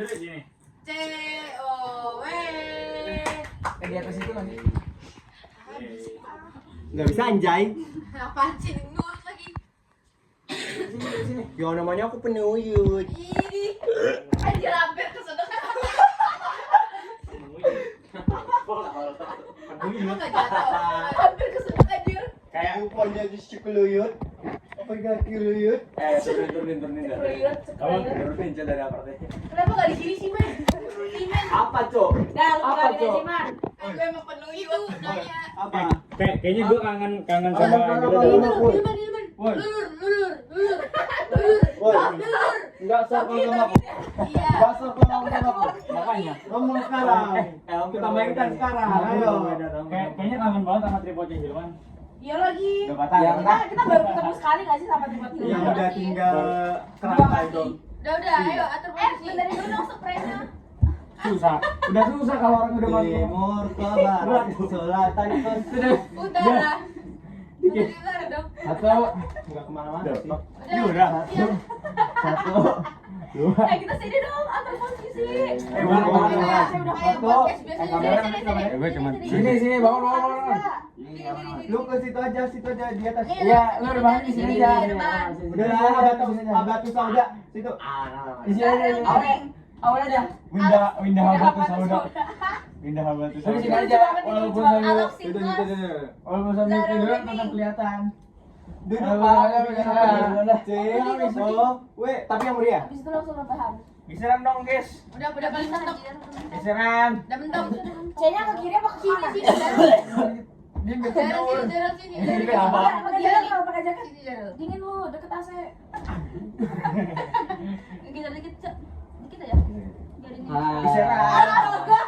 dulu sini. COW. Di atas itu lagi. Nggak bisa anjay. Apaan sih nurut lagi? Sini. Yang namanya aku penuyut. Ih, anjir hampir kesodok. Emang nggak jatuh? Hampir kesodok anjir. Kayak Rupanya di cikuluyut. Apa kaki luyut? turunin dah. Kamu turunin coba dari apartemen. Kenapa nggak di sini sih, Man? Sini, Man. Apa, Cok? Dah, lu Apa, kali Cok? aja, Man. Gue emang penuyut nanya. Apa? Kayaknya gue kangen sama Apa? gitu. Apa? Ilman. Woi. Lulur. Woi. Lulur. Enggak sokong sama aku. Iya. Enggak sokong sama aku. Makanya. Ngomong sekarang. Kita mainkan sekarang. Ayo. Kayaknya kangen banget sama tripodnya Hilman. Iya lagi. Udah patah. Kita baru ketemu sekali nggak sih sama tiba-tiba? Yang udah tinggal kerangka itu. Udah, ayo atur posisi. Benerin dulu dong spraynya. Susah. Udah susah kalau orang udah masuk. Timur ke barat, selatan ke Utara. Utara dong. satu. Enggak kemana-mana sih. Udah. Satu. Dua. Kita sini dong, atur posisi. Mana? Saya udah Ayo, Satu. podcast biasa sini. Gue cuman Sini, bangun. Sini. Lu ke situ aja di atas. Iya, lu udah bangun di sini aja. Udah lah, batu sauda situ. Di sini aja. Awal aja. Windah Habatu Sauda. Windah Habatu Sauda. Di sini aja. Walaupun Alok Itu Sinklas. walaupun sambil tiduran tetap kelihatan. Duduk Pak. Tapi yang meriah. Habis itu langsung rebahan. Geseran dong, guys. Udah paling mentok. Geseran. Udah mentok. C-nya ke kiri apa ke Sini, kanan? sini. Daerah sini. Ini apa? Jalan kalau pakai jaket. Sini, Daryl. Dingin lu, deket AC. Dikit aja. Dikit aja. Geseran.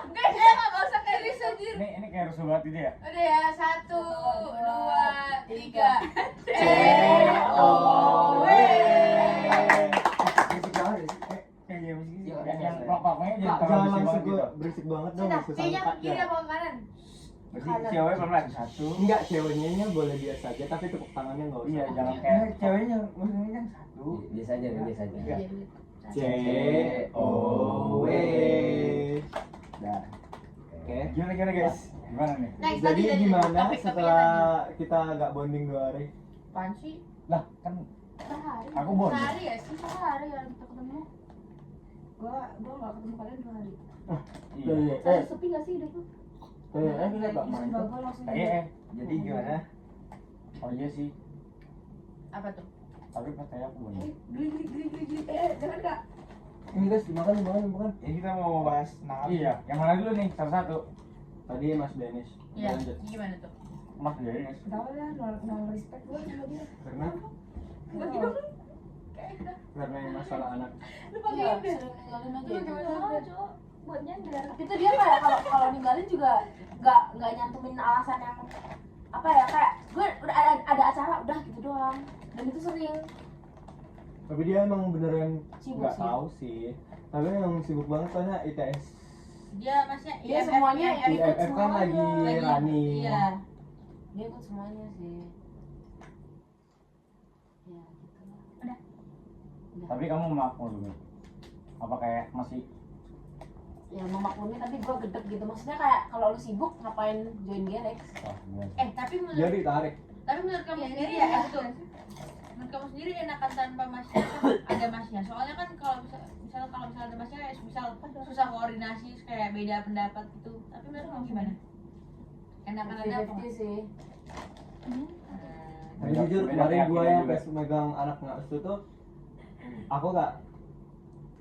Guys, ya nggak usah kayak riset anjir. Ini kayak rusuh banget ini ya. Udah ya, 1, 2, 3. COW. Kayak yang plak-plaknya jadi Jangan terlalu langsung berisik banget gitu. berisik banget dong. Nah, susah kayaknya ke angkat kiri ya. apa ke kanan? Berarti cewek pelan satu. Enggak, ceweknya boleh biasa aja tapi tepuk tangannya enggak usah. Iya, jangan kayak ceweknya maksudnya yang satu. Biasa aja. Iya. COW. Dah. Oke. Gimana guys? Gimana nih? Next, Jadi tadi gimana topik-topiknya setelah kita nggak bonding 2 hari? Apaan sih? Lah, kan Sehari. aku bodoh. Sehari ya sih? Sehari ya kita ketemu. Gua nggak ketemu kalian 2 hari. Iya. Saya sepi nggak sih hidup lu? Kita nggak Bisa main. bagus langsung. Jadi gimana? Oh iya sih. Apa tuh? Tapi katanya aku bodoh. Geli. Jangan Kak. Ini guys, dimakan. Ini kita mau bahas Iya, yang mana dulu nih? Satu-satu. Tadi Mas Dennis. Iya, Lanjut. gimana tuh? Mas Dennis. Tahu lah, nol respect gue sama dia. Karena karena yang masalah anak. Lu pakai Iya, ini. sering ninggalin aja. Lu gimana? Cok, buat nyender. Itu dia kayak kalau ninggalin juga nggak nyantumin alasan yang apa ya, kayak gue udah ada acara udah gitu doang. Dan itu sering. Tapi dia emang beneran Sibuk nggak sih. tahu sih. Tapi emang sibuk banget soalnya ITS. Dia masnya Dia semuanya ya. ikut IFF kan lagi running. Iya. Dia ikut semuanya sih. Ya gitu lah. Tapi kamu memaklumi. Apa kayak masih Ya memaklumi tapi gue gedek gitu. Maksudnya kayak kalau lu sibuk ngapain join Galax? wah, gimana? Tapi Jadi tarik. menurut kamu sendiri ya, betul. Menurut kamu sendiri enakan tanpa masnya ada masnya. Soalnya kan kalau misal ada masnya ya misal susah koordinasi kayak beda pendapat gitu. Tapi menurut kamu gimana? Enakan ada apa? 50-50 sih. Tapi jujur kemarin gua yang pas megang anak ngasuh tuh aku nggak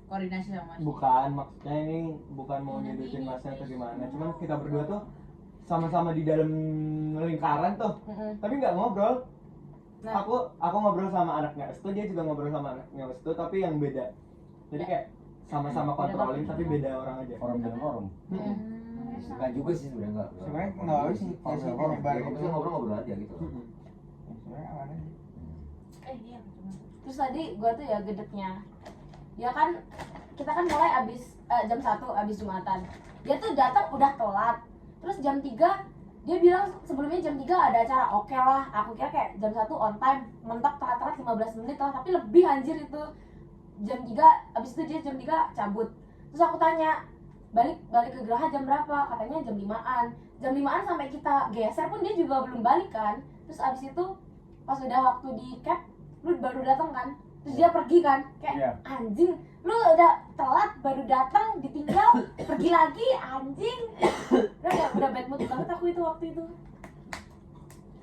Koordinasi sama masnya. bukan maksudnya ini bukan mau nyudutin masnya atau gimana. Cuman kita berdua tuh sama-sama di dalam lingkaran tuh. Tapi nggak ngobrol. Nah. Aku ngobrol sama anaknya Estu, dia juga ngobrol sama anaknya Estu tapi yang beda. Jadi kayak sama-sama kontrolin tapi beda orang aja. Forum dalam forum. Enggak juga sih sebenarnya enggak. Sebenarnya nggak harus sih. Kalau forum bareng itu ngobrol-ngobrol aja gitu. Sebenarnya aman aja. Iya. Terus tadi gue tuh ya gedeknya, ya kan kita kan mulai abis jam 1 abis Jumatan. Dia tuh datang udah telat. Terus jam 3 dia bilang sebelumnya jam 3 ada acara. Oke lah, aku kira kayak jam 1 on time, mentok telat 15 menit lah, tapi lebih anjir itu. Jam 3 abis itu dia jam 3 cabut. Terus aku tanya, balik ke Geraha jam berapa? Katanya jam 5-an. Jam 5-an sampai kita geser pun dia juga belum balik kan. Terus abis itu pas udah waktu di cap, lu baru datang kan. Terus dia pergi kan, kayak Iya. anjing, lu udah telat baru datang ditinggal pergi lagi anjing. Udah bad mood banget aku itu waktu itu.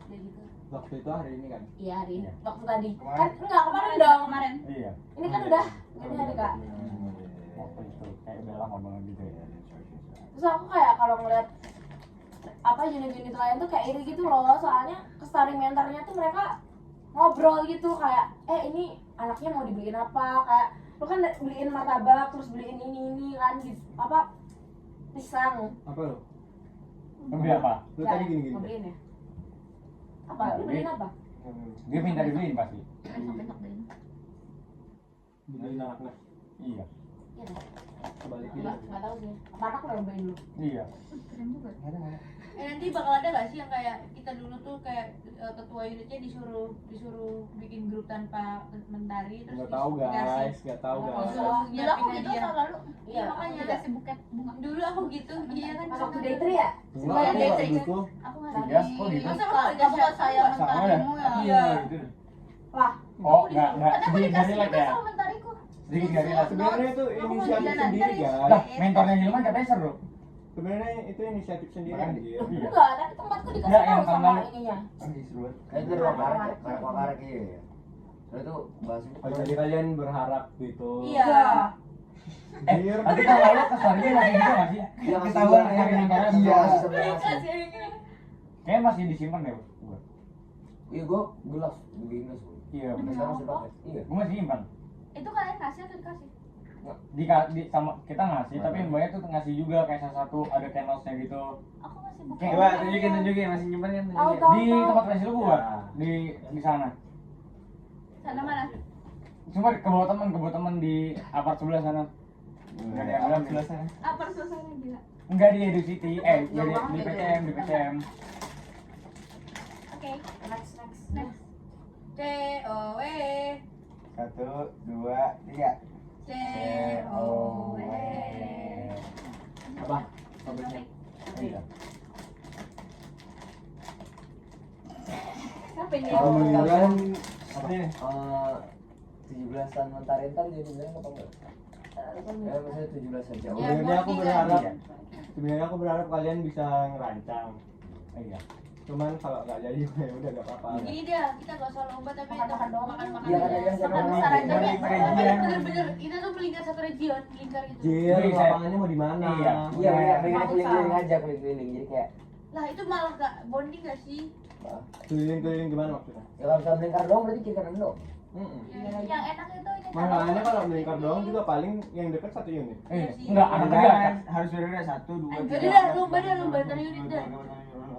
Ya gitu. Waktu itu hari ini kan. Iya hari Iya. waktu tadi. Kemarin. Kan enggak kemarin dong. Kemarin. Iya. Ini kan udah ini hari Kak. Waktu itu kayak udah lama banget gitu ya. Terus aku kayak kalau ngeliat apa unit-unit lain tuh kayak iri gitu loh, soalnya ke starring mentornya tuh mereka ngobrol gitu kayak ini anaknya mau dibeliin apa, kayak lu kan beliin martabak terus beliin ini kan gitu apa pisang. Apa lo? Beli apa? Lu tadi gini-gini. Mau beliin ya? Apa? Lu beliin apa? Dia minta dibeliin pasti. Besok deh. Beliin anaknya. Iya. Iya deh. Kebalikin. Nggak tahu sih. Apa anak udah beliin dulu? Iya. Keren juga. Nanti bakal ada gak sih yang kayak kita dulu tuh kayak ketua unitnya disuruh bikin grup tanpa mentari terus Nggak tahu guys, nggak tahu guys. disuruh Dulu nyiapin aku gitu hadiah. tahun lalu. Iya makanya kasih buket bunga. Dulu aku gitu, iya kan. Pas waktu day 3 ya? Enggak, Iya, aku nggak iya, gitu. Aku Iya, kok gitu? Masa kamu dikasih buat saya Sama ya? mentarimu ya? Iya. Gitu. Wah, Oh, enggak Kan aku sedikit dikasih dari like juga ya. sama mentariku. Sedikit dari like. Sebenarnya itu Aku mau inisiatif jalan sendiri dari- guys. Lah, mentornya Hilman katanya seru. Sebenarnya itu inisiatif sendiri Makanya. anjir. Iya. enggak, tapi tempatku dikasih Enggak, yang tahu sama tahun ininya. Kayak itu ruang karet, ruang karet iya. Terus itu bahas Oh, jadi kalian berharap gitu. Iya. Anjir. Nanti kalau lo ke story-nya masih gitu nggak sih? Iya, masih Ketahuan juga. hari yang kalian Iya, berdua. masih sebenarnya masih. Kayaknya masih disimpan deh. Gua. Iya, gua gelas, beli gelas. Iya. Sekarang masih pakai. Iya. Gua masih simpan. Itu kalian kasih atau dikasih? Sama kita ngasih, tapi yang banyak tuh ngasih juga kayak salah satu ada canosnya gitu. Aku masih buket. Kayak Coba tunjukin masih nyimpen kan? Tahu, Tunjukin. tahu. di tempat pensil gua Ya. di sana. Sana mana? Cuma ke bawah teman di apart sebelah sana. Enggak ada yang bilang Sebelah sana. Apa suasana gila? Enggak di Edu City, di banget itu. PCM, di PCM. Oke. Next. Next. COW. 1, 2, 3. COW. Apa? Topiknya. Iya. Siapa ini? Kalau menurut kalian Apa nih? 17-an mentari ntar jadi bilang apa enggak? Ya maksudnya 17 aja. Ya, Oh, Sebenarnya aku bos, berharap iya. sebenarnya aku berharap kalian bisa ngerancang. Iya. Cuman kalau nggak jadi ya udah nggak apa-apa. Gini dia, kita gak usah lomba tapi Makan-makan doang. makan-makan Iya, aja. kan ada yang Makan sama besar aja. region. Bener-bener, kita tuh melingkar satu region, melingkar gitu. Jir, Bisa. lapangannya mau di mana? Iya. Iya, Iya. pengen keliling-keliling aja, keliling-keliling. Jadi kayak Lah itu malah gak bonding gak sih? Keliling-keliling gimana maksudnya? ya kalau bisa melingkar doang berarti kiri kanan doang. Yang enak itu ini. Masalahnya kalau melingkar doang juga paling yang dekat satu unit. Enggak, ada tiga kan? Harus beda 1, 2, Jadi dah, lomba antar unit dah.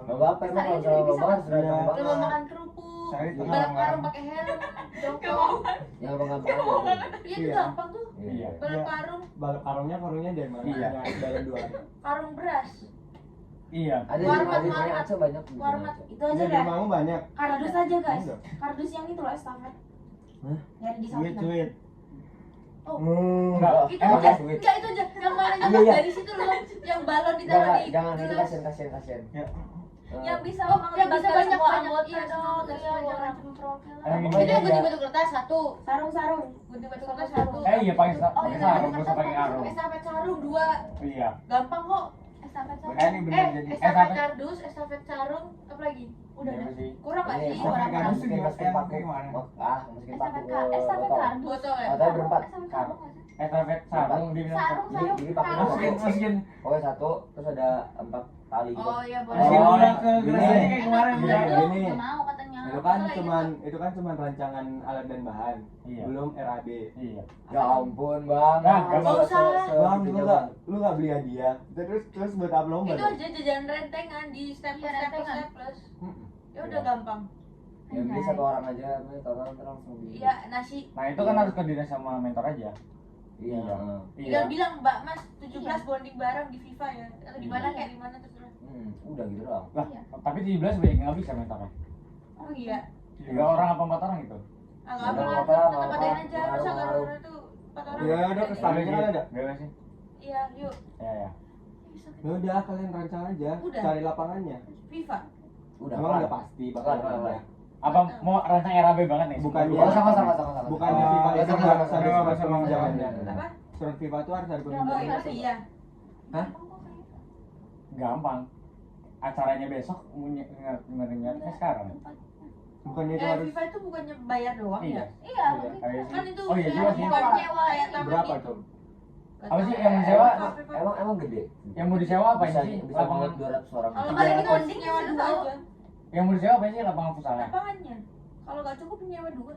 Gak apa-apa emang kalau sama lomba harus rajin Iya. Lomba banget. makan kerupuk, Cari tuh balap orang-orang. karung pakai helm, jongkok. Ya gampang-gampang aja. Iya itu Iya. gampang tuh. Iya. Balap karung, Balap karungnya dari mana? Iya. Yang dalam 2 hari. karung beras. Iya. Ada di Warmat, ada di warmat. Aceh banyak. Warmat. Itu Iya, aja di deh. rumahmu banyak. Kardus aja guys. Enggak. Kardus yang itu loh estafet. Hah? Yang di Sweet, samping. sweet. Oh, Enggak. itu Emang aja. sweet. Enggak itu aja. Yang mana Iya, yang iya. dari situ loh, yang balon ditaruh Jangan, di jangan itu gelas. kasihan. Ya. Yang bisa Oh, yang bisa melibatkan banyak semua banyak anggota iya dong, dong, iya, iya orang cuma perwakilan. Yang Itu ini yang aja. gunting batu kertas satu, Sarung-sarung. gunting batu kertas satu. Iya pakai Oh pakai iya, sarung, batu nggak usah kertas pakai satu, arung. estafet sarung dua, Iya. gampang kok. Estafet sarung. Makanya ini bener jadi. Estafet Estafet. kardus, estafet sarung, apa lagi? Udah Iya dah. sih. Kurang nggak Ini sih? estafet Orang-orang. kardus. masukin Yang paku. gimana? Masukin paku ke Estafet botol. kardus. Botol ya. Katanya berempat. Estafet sarung nggak sih? Estafet sarung dia bilang. Sarung, Jadi pakai sarung. Masukin pokoknya satu terus ada 4 tali gitu. Oh iya boleh. Masukin Oh, ulang ke gini. gelas aja kayak kemarin. Iya, Iya, dong. gini. Nggak mau katanya. Itu kan cuman rancangan alat dan bahan. Iya. Belum RAB. Iya. Ya ampun, Bang. Nah, nggak usah. Bang, lu nggak beli hadiah. Terus buat apa lomba? Itu dong? aja jajan rentengan di staples Iya, rentengan. staples. Mm-mm. Ya udah gampang. Ya beli satu orang aja, beli satu orang terus langsung beli. Iya nasi. Nah itu kan harus koordinasi sama mentor aja. Iya. Tinggal Iya. bilang Mbak Mas 17 bonding bareng di FIFA ya atau di mana kayak di mana terserah. Udah gitu doang. Lah, tapi 17 banyak yang nggak bisa mentornya. Oh iya. 3 orang apa 4 orang gitu? Ah nggak Nggak apa-apa, apa-apa, tetap nggak adain apa-apa. aja. Masa Ngaruh-ngaruh. kalau itu 4 orang. Ya, ada Jadi- kestarnya kan ada. Bebas sih. Iya, yuk. Ya. Ya udah kalian rancang aja, Udah. cari lapangannya. FIFA. Udah. Emang kelar. udah pasti bakal Kelar. ada. Apa mau rancang RAB banget nih? Bukannya- Oh, sama. Bukannya Oh, FIFA itu sama, harus sama, ada sama, surat sama, perminjaannya. sama. Apa? Surat FIFA itu harus ada Oh, perminjaannya. itu iya. Gampang. Acaranya besok ngerinyatnya sekarang. Bukannya itu harus FIFA itu bukannya bayar doang Iya. ya? Iya, Kan itu Oh iya juga sih. bukan nyewa kayak taman berapa gitu. tuh? Apa sih yang disewa? Emang gede. Yang mau disewa apa Bisa sih? bisa Lapangan. buat 200 orang. Kalau 300 kalian itu bonding nyewa bisa dua tahu. aja. Yang mau disewa apa sih lapangan futsal? Lapangannya. Kalau nggak cukup nyewa dua.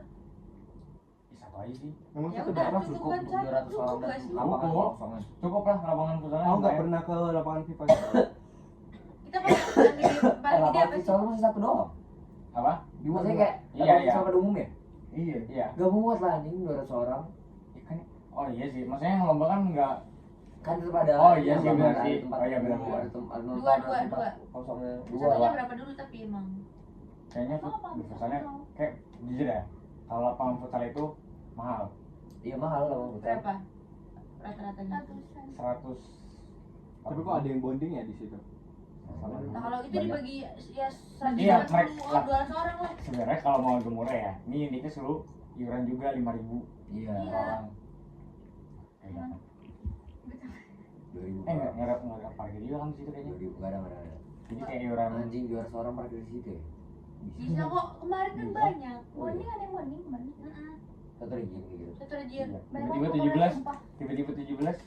Satu aja sih. Emang Ya satu udah. berapa? Cukup Cukup kan, 200 orang cukup dan nggak sih? lapangan Cukup. kosongan. Cukup lah lapangan futsal. Aku nggak pernah ke lapangan FIFA. Kita paling paling gede Lapangan apa sih? futsal masih satu doang. Apa? Maksudnya kayak Iya, lapangan iya. futsal pada umum ya? Iya. Iya. Gak muat lah anjing 200 orang. Ya kan. Oh iya sih. Maksudnya yang lomba kan enggak. Kan tetap ada. Oh iya yang sih, tempat- benar ada sih. tempat Oh iya, benar, dua, benar. ada tempat Dua. kosongnya Satunya dua. berapa dulu tapi emang. Kayaknya di futsalnya kayak jujur ya. Kalau lapangan futsal itu mahal. Iya mahal lah futsal. Berapa? Rata-ratanya. 100. Tapi kok ada yang bonding ya di situ? Nah kalau itu dibagi ya Iya, 150 mereka- 200 orang lah. Sebenarnya kalau mau agak murah ya, ini uniknya suruh iuran juga 5.000 Iya. Iya. orang. Kayak gitu. 2000. Nggak parkir juga kan di situ kayaknya. 2000 enggak ada. Jadi kayak iuran. Anjing 200 orang parkir di situ ya. Bisa kok, kemarin kan banyak. Bonding ada yang bonding kemarin. Satu region gitu. Satu region. Iya. Banyak Tiba-tiba banget 17, sumpah. tiba-tiba 17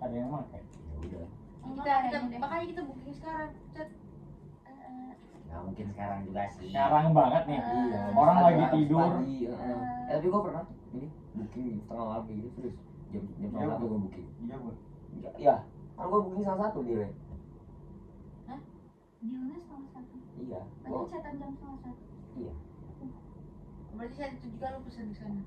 ada yang pakai. Ya udah. Kita makanya kita booking sekarang. Cet. Nah, mungkin sekarang juga sih. Sekarang banget nih. Iya. Orang harus lagi pagi, tidur. Tapi gua pernah ini booking setengah malam kayak gitu terus jam Iya, 1 gua booking. Iya, Bu. Iya. Kan gua booking salah satu dia. Dealnya setengah satu. Iya. Berarti Gua cetan jam setengah satu. iya. Berarti saya itu juga lu pesen di sana.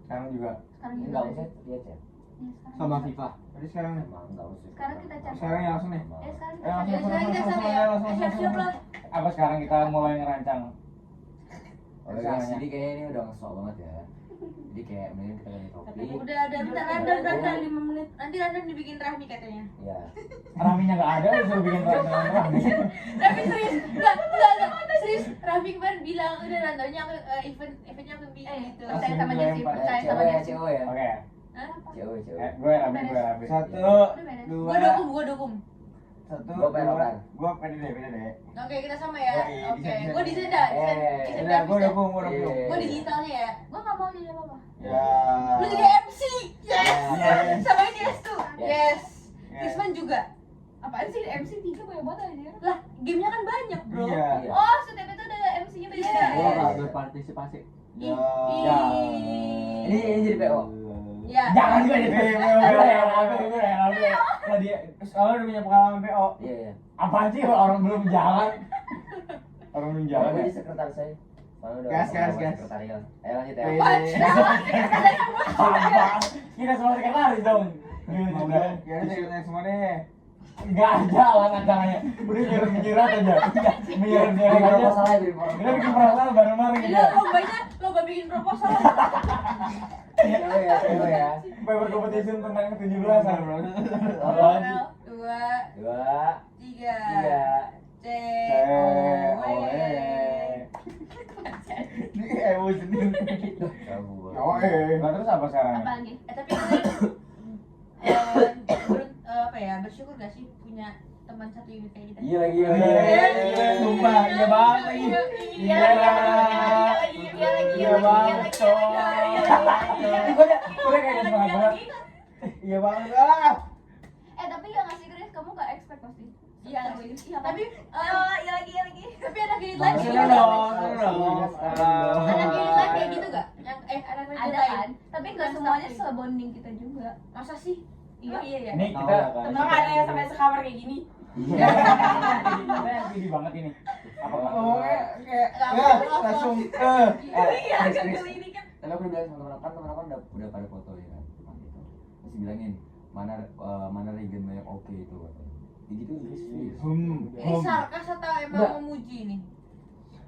Sekarang juga. Sekarang juga. Enggak usah dia chat. Ya, sekarang Sama juga. FIFA. Jadi sekarang nih. Emang enggak usah. Sekarang kita chat. Sekarang ya langsung nih. Sekarang kita Eh, chat. Ya sekarang kita sana ya. Siap-siap lah. Apa sekarang kita mulai ngerancang? Oh ya, jadi kayaknya ini udah ngesok banget ya. Jadi kayak mending kita ganti topik. Udah bentar Randan 5 menit. Nanti Randan dibikin Rahmi katanya. Iya. Raminya nggak ada, disuruh bikin rancangan Rami. Tapi serius, enggak. Serius, Rahmi kemarin bilang udah Randannya aku eventnya aku bikin gitu. Percaya sama dia sih, percaya sama Cewek dia ya, sih. cewek ya. Oke. Hah? Cewek. Gue Rami. 1, Udah beres. 2, Gua dukung. 1, Gua pengen 2. apaan? Gua pede deh. Oke, kita sama ya. Oh, iya, Oke. bisa. Gua desain dah, desain Udah, gua grafis dah. dukung. Gua digitalnya ya. Gue nggak mau jadi apa-apa. Ya. Lu jadi MC. Yes. Yes. Sama ini tuh. Yes. Yes. Krisman juga. Apaan sih MC 3 banyak banget aja. Lah, gamenya kan banyak, Bro. Iya. Iya. Oh, setiap itu ada MC-nya beda. Iya. Gua nggak berpartisipasi. Ya. Ya. Ini jadi PO. Ya. Jangan juga jadi Gue Rami. Nah, dia soalnya udah punya pengalaman PO. Iya, iya. Apaan sih orang belum jalan? Orang belum Jangan jalan. jadi sekretaris saya. Soalnya udah Gas. sekretariat. Ayo lanjut ya. Apa? Kita semua sekretaris dong. Mau dong, kira saya semua deh. Nggak jalan acaranya. Udah nyirat aja. Nyirat Beri aja. proposal aja, beri Kita bikin proposal bareng-bareng Ini gitu. lomba bikin proposal. Cewek ya. Paper competition tentang 17-an, bro. Apaan? 2, 2, 3. 3. Ini emosi nih. Kabur. Nah, terus apa sekarang? Apa lagi? Tapi apa ya, bersyukur gak sih punya teman satu unit kayak kita? Iya lagi. Sumpah, iya banget lagi. Iya lagi. Iya banget, coy. Udah kayak semangat banget. Iya banget. Ah. Tapi ya ngasih Chris, kamu gak expect pasti. Iya, Iya, tapi iya lagi. tapi anak unit lain kayak Iya gitu gak? dong. Anak unit lain kayak gitu gak? Yang anak unit Ada lain. kan? Tapi nggak semuanya sebonding kita juga. Masa sih? Iya. Oh, iya ya. Ini kita Emang ada yang sampai sekamar kayak gini? Iya. kita yang pilih banget ini. Apa Oh, kayak langsung Iya, Chris, kan Chris. kali ini kan. Tapi aku udah bilang sama teman-teman kan udah pada foto ya kan. Gitu. Terus bilangin mana regen banyak oke itu katanya. Ya gitu Chris. Ini sarkas atau emang Enggak. memuji nih?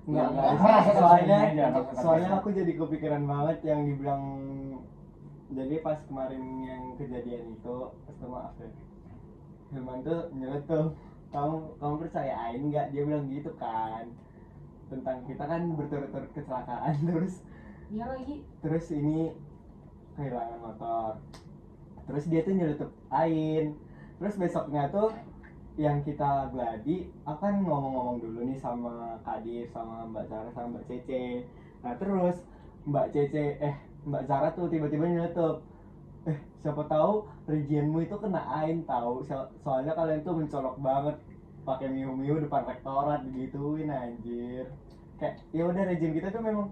Enggak. Merasa Soalnya aja, merasa soalnya terasa. aku jadi kepikiran banget yang dibilang Jadi pas kemarin yang kejadian itu, maaf ya, Hilman tuh nyeletuk, kamu percayain nggak? Dia bilang gitu kan, tentang kita kan berturut-turut kecelakaan Iya lagi. terus ini kehilangan motor, terus dia tuh nyeletupain, terus besoknya tuh yang kita gladi akan ngomong-ngomong dulu nih sama Kadir, sama Mbak Zara, sama Mbak Cece. Nah terus Mbak Zara tuh tiba-tiba nyeletuk, siapa tahu regionmu itu kena ain tahu, soalnya kalian tuh mencolok banget pakai miu-miu depan rektorat digituin anjir. Kayak ya udah region kita tuh memang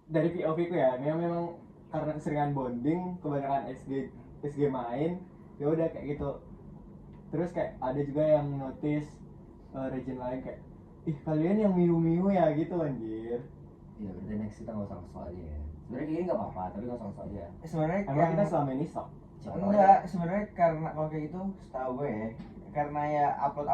dari POV ku ya, memang karena keseringan bonding, kebanyakan SG main, ya udah kayak gitu. Terus kayak ada juga yang notice region lain kayak, ih kalian yang miu-miu ya gitu anjir. Iya, berarti next kita nggak usah kesel aja ya. Sebenarnya kayak gini nggak apa-apa, tapi nggak usah kesel aja. Sebenarnya Emang kita selama ini sok. Siapa tahu enggak, aja. sebenarnya karena kalau kayak gitu setahu gue ya, karena ya upload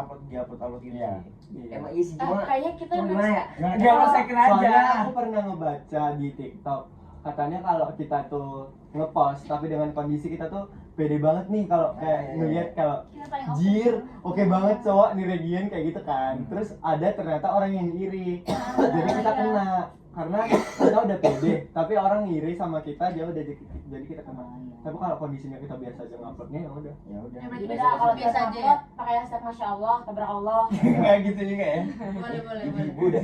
gitu Iya. sih. Emang iya sih, cuma Kayaknya kita gimana ya? Enggak mau second aja. Soalnya aku pernah ngebaca di TikTok, katanya kalau kita tuh ngepost tapi dengan kondisi kita tuh pede banget nih kalau kayak ngelihat kalau kita paling jir, oke banget cowok nih region kayak gitu kan. Terus ada ternyata orang yang iri. Jadi kita kena karena kita udah pede, tapi orang iri sama kita dia udah jadi kita kena. Tapi kalau kondisinya kita biasa aja nguploadnya ya udah. Ya udah. Ya, berarti Beda biasa- kalau biasa biasa aja aja pakai hashtag Masya Allah, Tabarakallah. Enggak gitu juga ya. boleh Ibu dah.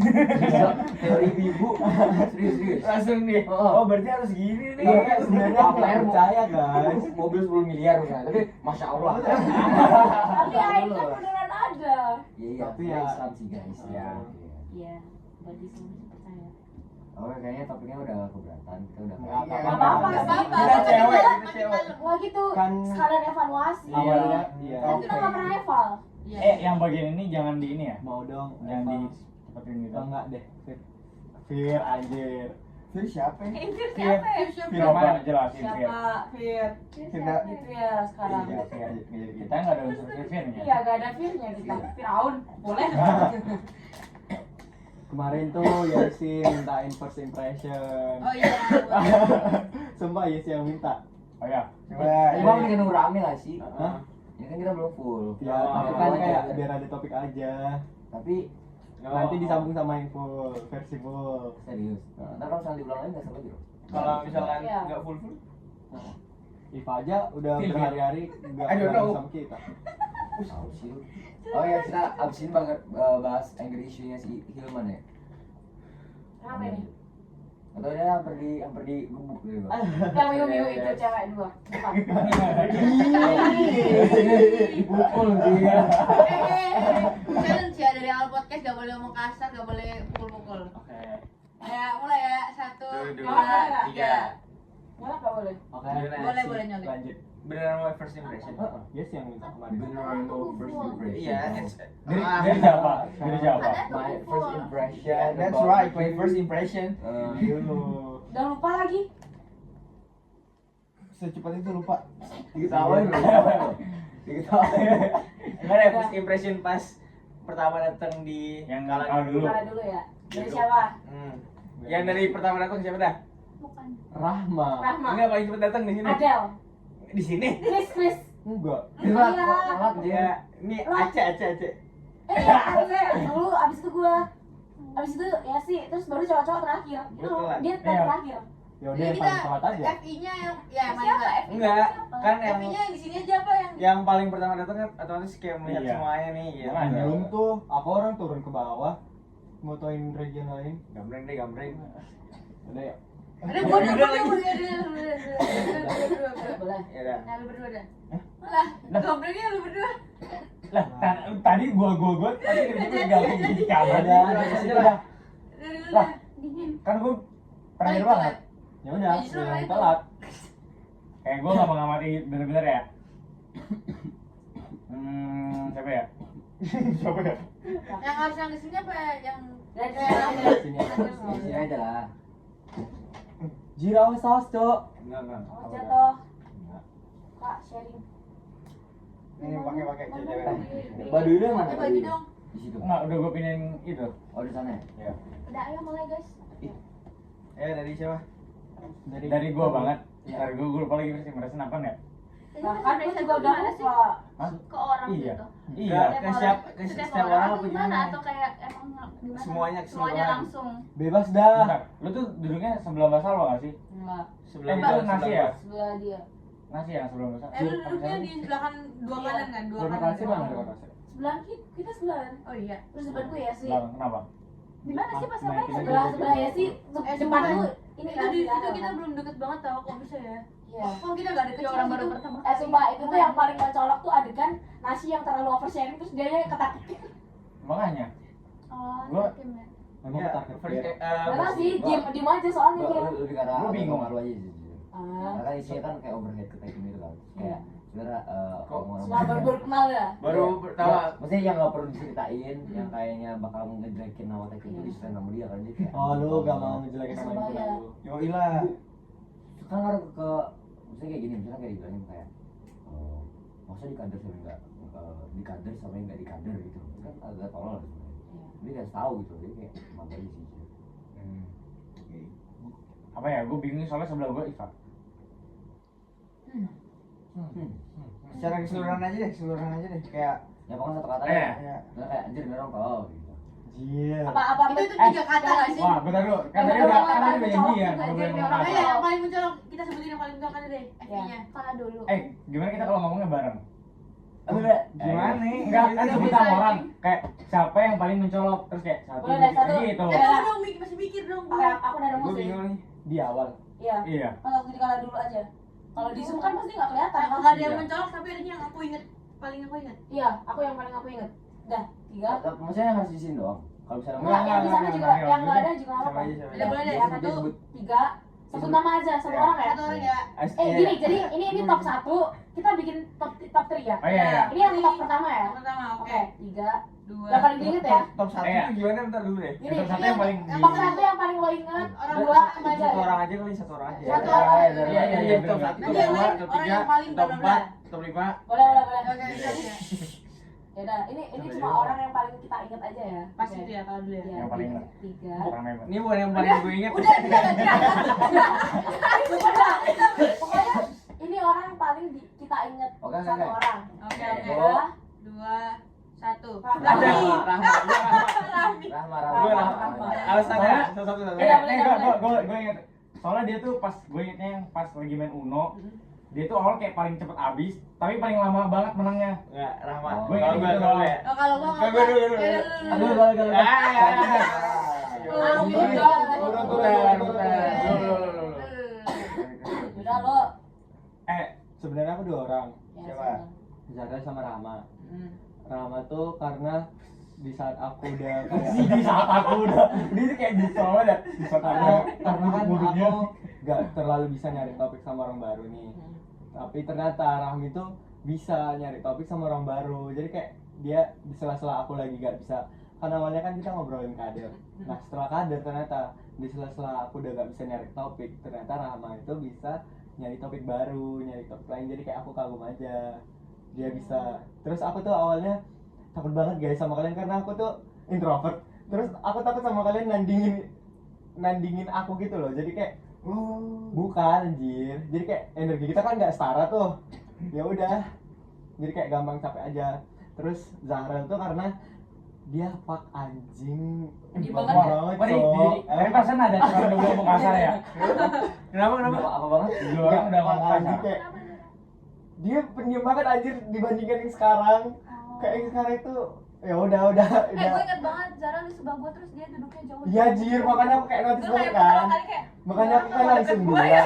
Teori ibu. Serius. Langsung nih. Oh. Oh, berarti harus gini nih. Iya, sebenarnya aku nggak percaya guys. Mobil 10 miliar misalnya, tapi masya Allah. Tapi air kan beneran ada. Iya, Tapi tapi ya- Islam sih guys. Iya. Iya, bagi semua percaya. Oh, kayaknya topiknya udah keberatan. Kita udah Nggak Nggak apa-apa Nggak sih. apa-apa. Kita cewek, Makin kita cewek. malam. Wah gitu, Kan- sekalian evaluasi. Awalnya iya. Kan kita nggak pernah eval. Iya. Yang bagian ini jangan di ini ya, Mau dong. jangan Eva. di cepetin gitu. Oh, enggak deh. Fir anjir. Fir siapa ya? Itu siapa ya? Fir Coba apa? jelasin Fir. Fir? Tidak. Gitu ya sekarang. Iya, Fir. Kita nggak ada unsur Firnya. Iya, gak ada Firnya kita. Firaun, boleh? Kemarin tuh Yasin mintain first impression. Oh iya. Sumpah Yasin yang minta. Oh ya, Coba. Emang mendingan nunggu rame gak sih? Hah? Ini kan kita belum full. Ya, Oh, tapi kan aja. kayak biar ada topik aja. Tapi Nanti disambung sama yang full, versi full. serius. Ntar kalau misalnya diulang lagi nggak seru lagi loh. Kalau misalkan Iya. enggak full. Iva aja udah Fir. berhari-hari nggak I don't kenal know. sama kita. Tahu sih lu. Oh ya, kita abis ini bahas anger issue-nya si Hilman ya. Kenapa ini? Atau dia hampir digebuk gitu. Bang. Yang miu-miu itu cewek dua. Bukan. Dipukul dia. Challenge ya, dari awal podcast gak boleh ngomong kasar, gak boleh pukul-pukul. oke. Ya, mulai ya. 1, Dua, 2, 3. tiga. Nyala gak boleh? Oke. Boleh, boleh nyolek. Lanjut. Beneran mau first impression. Yes yang minta kemarin. Beneran no first impression. Iya, it's Dari siapa? Dari siapa? Ada tuh My full. first impression. Yeah, that's right, my first impression. Dulu. Udah lupa lagi. Secepat itu lupa. Diketawain loh. Diketawain. Gimana ya first impression pas pertama datang di Yang Kalang kalau dulu. Mana dulu ya? Dari siapa? Yang dari pertama datang siapa dah? Bukan. Rahma. Rahma. Enggak paling cepet datang di sini. Adel. Di sini. Chris. Enggak. Hilman, Iya. malah dia. Ya, ini Aceh. Iya, harusnya dulu abis itu gua. Abis itu ya sih, terus baru cowok-cowok terakhir. Itu Betul. dia Iya. terakhir. Ya udah Jadi yang kita paling telat aja. FI-nya yang ya Siapa? mana? Enggak, kan yang FI-nya yang di sini aja apa yang yang paling pertama datang kan otomatis kayak melihat Iya. semuanya nih ya. Makanya. Belum tuh, aku orang turun ke bawah motoin region lain. Gambreng deh, gambreng. Udah ya. Ada gua Udah udah lagi. Boleh. Ya dah. Nah, lu berdua dah. Lah, gombrengnya lu berdua. Lah, tadi gua tadi itu enggak di kamar. Ada, ada di situ dah. Dari lu Lah. dah. Kan gua terakhir Paling banget. Ya udah, Ya, justru yang itu. telat. Kayak gua nggak mengamati bener-bener ya. Siapa ya? Siapa ya? Yang harus yang di sini apa ya? Yang Dari Sini. Di sini aja lah. Jirau saus, Cok. Enggak. Oh, jatuh. Kak, sharing. Ini pakai cewek. Baduy lu yang mana? bagi dong. Di situ. Enggak, udah gua pindahin itu. Oh, di sana ya? Udah, ayo mulai guys. Ya dari siapa? Dari gua banget. Ntar gue lupa lagi sih merasain apa ya? Nah, kan gue juga udah lupa. Hah? Ke orang Iya. gitu. Iya. Ke siap ke setiap orang atau apa gimana? gimana? Atau kayak emang gimana? Semuanya keseluruhan. langsung. Bebas dah. Bentar, lu tuh duduknya sebelah Mbak Salwa gak sih? Enggak, Sebelah Itu nasi ya? sebelah dia. Nasi ya sebelah Mbak Salwa? Lu duduknya di sebelah kan dua Iya. kanan kan? Dua Rumah kanan. kasih mana rumah kasih? Sebelah kita sebelahan. Oh iya. Terus depan gue ya sih. Sebelah, kenapa? Di mana sih pas Nah, sampai? kita Sebelah ya sih. Depan sumpah. lu ini Itu di kan itu kita belum deket banget tau kok bisa ya? Iya. Kok kita gak deket Kayak sih orang gitu? baru pertama Sumpah itu tuh yang paling mencolok tuh adegan nasi yang terlalu oversharing terus dia ketakutin. Makanya, Oh, Gua- yakin ya. Emang Ya, takut first- ya? Gak tau sih, diem aja soalnya dia. lebih karena Gua bingung. malu aja sih jujur. Ah, Karena isinya kan kayak overhead ke gitu kan. Kayak sebenarnya Kok selama baru kenal ya. Baru pertama. maksudnya yang nggak perlu diceritain, yang kayaknya bakal ngejelekin nama tag itu diceritain sama dia kan dia kayak. Oh lu gak mau ngejelekin nama Sumpah itu ya. lu. Yoi lah. Kan ngaruh ke maksudnya kayak gini, misalnya kayak dibilangin kayak masa di kader sama enggak di kader sama yang enggak di kader gitu kan agak tolol sebenarnya. Dia kasih tahu gitu, dia kayak mantap aja sih. apa ya? Gue bingung soalnya sebelah gue Iva. Secara keseluruhan aja deh, keseluruhan aja deh. Kayak Ya pokoknya satu kata Eh. ya, kayak anjir dorong kau gitu. Jir. Apa Itu tiga kata gak sih? Wah, bentar dulu. Kan tadi Emang udah orang kan tadi paling udah mencolok janji ya, juga, nggak boleh jadi ngomong orang apa. Makanya yang paling mencolok kita sebutin yang paling mencolok aja deh. FP-nya. Kana dulu. Gimana kita kalau ngomongnya bareng? Enggak, gimana nih? Enggak, kan Bisa, sebut bisa, sama orang. anjing. Kayak siapa yang paling mencolok terus kayak satu Boleh deh, satu. gitu. Tunggu dong, masih mikir dong. Oke, aku udah nemu Gue sih. bingung nih. Di awal. Iya. Iya. Pas waktu di kala dulu aja. Kalau di Zoom kan pasti nggak kelihatan. Kalau ada yang mencolok tapi adanya yang aku inget, paling aku inget. Iya, aku yang paling aku inget. Dah, 3. maksudnya harus di sini doang. Kalau misalnya Enggak, yang di sana enggak, juga enggak, yang nggak enggak. ada juga nggak Sama apa-apa. aja, sama Udah boleh deh, Dia satu. sebut 3. Sebut nama aja, satu orang ya. Satu orang ya. Gini, jadi ini top 1, kita bikin top 3 ya. Oh iya, iya. Ini yang top pertama ya. Yang pertama, oke. Oke, 3. Dua. Yang paling diinget ya. Top 1 Iya. gimana bentar dulu deh. Ini Yang satu yang paling yang top di- 1 yang paling lo inget. Orang Dua dua sama aja Satu ya. orang aja kali, satu orang aja. Satu Ya, orang. ya, Iya, iya, Iya, iya, top bener. 1, Nanti top yang 2, lain top orang 3, yang paling top bla, bla, 4, top 5. Boleh, boleh, boleh. Oke, bisa, bisa. Ya udah, ini Sampai cuma dulu. orang yang paling kita inget aja ya. Pas Oke. itu ya kalau dulu ya. Yang paling inget. 3. Orang nembak. Ini bukan yang paling gue inget. Udah, udah, udah. Pokoknya ini orang yang paling kita inget. Oke, oke, Satu oke. orang. Oke, oke. Tiga. Dua, satu. Ada Raffi. Rahma. Rahma, Gue Rahma. alasannya satu-satu. Iya, boleh, Gue inget. Soalnya dia tuh pas gue ingetnya yang pas lagi main Uno, dia tuh awal kayak paling cepet abis, tapi paling lama banget menangnya. Enggak, Rahma. Gue Kalau inget gue gitu dulu doang. ya. Oh, kalau gua nggak Gue dulu. Ya, Aduh, dulu. gagal. Udah lo. Sebenarnya aku 2 orang. Ya, Siapa? sudah. Zara sama Rama. Hmm. Rama tuh karena di saat aku udah Sih di saat aku udah, dia tuh kayak gitu aja. Di saat karena kan mulutnya. aku gak terlalu bisa nyari topik sama orang baru nih. Tapi ternyata Rahmi tuh bisa nyari topik sama orang baru. Jadi kayak dia di sela-sela aku lagi gak bisa. Kan awalnya kan kita ngobrolin kader. Nah setelah kader ternyata di sela-sela aku udah gak bisa nyari topik, ternyata Rahma itu bisa nyari topik baru, nyari topik lain. Jadi kayak aku kagum aja dia bisa. Terus aku tuh awalnya takut banget guys sama kalian karena aku tuh introvert. Terus aku takut sama kalian nandingin aku gitu loh. Jadi kayak bukan anjir. Jadi kayak energi kita kan nggak setara tuh. Ya udah. Jadi kayak gampang capek aja. Terus Zahra tuh karena dia fuck anjing. Di Fuck banget ya? Wah, dari perasaan ada cuma udah ngomong kasar ya. Kenapa? Apa banget? Dua orang udah ngomong fuck anjing kasar. kayak dia pendiam banget anjir dibandingkan yang sekarang. Kayak yang sekarang itu ya udah Gue inget banget Zara di sebelah gue terus dia duduknya jauh. Iya jir, makanya aku kayak notice Gue kayak banget kan. pertama kali kayak Makanya aku kan langsung bilang. Ya,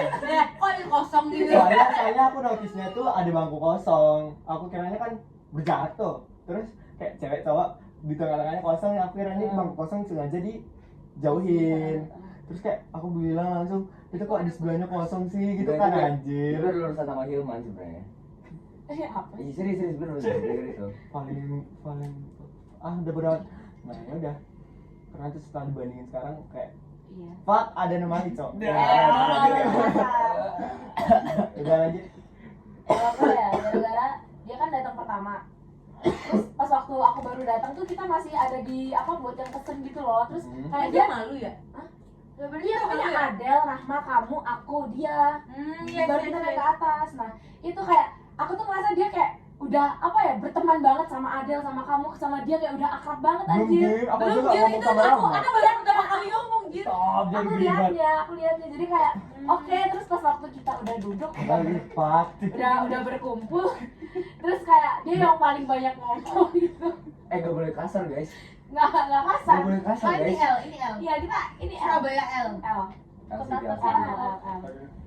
kok ini kosong gitu. Soalnya aku notice-nya tuh ada bangku kosong. Aku kiranya kan berjarak tuh. Terus kayak cewek cowok di tengah-tengahnya kosong, aku kiranya bangku kosong sengaja dijauhin. Terus kayak aku bilang langsung, itu kok di sebelahnya kosong sih gitu kan anjir. Itu lulusan sama Hilman sebenarnya. Apa? Ih, serius bener itu. Paling udah berat. Nah ya udah. Karena itu setelah dibandingin sekarang kayak Iya. fuck ada nama Ico. Udah lanjut. Kalau aku ya, gara-gara dia kan datang pertama. Terus pas waktu aku baru datang tuh kita masih ada di apa buat yang pesen gitu loh. Terus kayak Dia dia malu ya? Ya bener Iya, juga pokoknya ya. Adel, Rahma, kamu, aku, dia. Iya, Baru kita naik ke atas. Nah, itu kayak aku tuh ngerasa dia kayak udah apa ya, berteman banget sama Adel, sama kamu, sama dia kayak udah akrab banget Belum anjir. Jir, aku Belum juga Jir, ngomong itu sama aku Rahma. baru pertama kali ngomong gitu. Stop, jadi Aku ribet. lihatnya. Jadi kayak oke, terus pas waktu kita udah duduk, Lipat. udah berkumpul, terus kayak dia yang paling banyak ngomong gitu. Gak boleh kasar guys. Nggak kasar. Gak boleh kasar Oh, ini guys. L, ini L. Iya, kita ini L. Surabaya L. L. Kasih dia.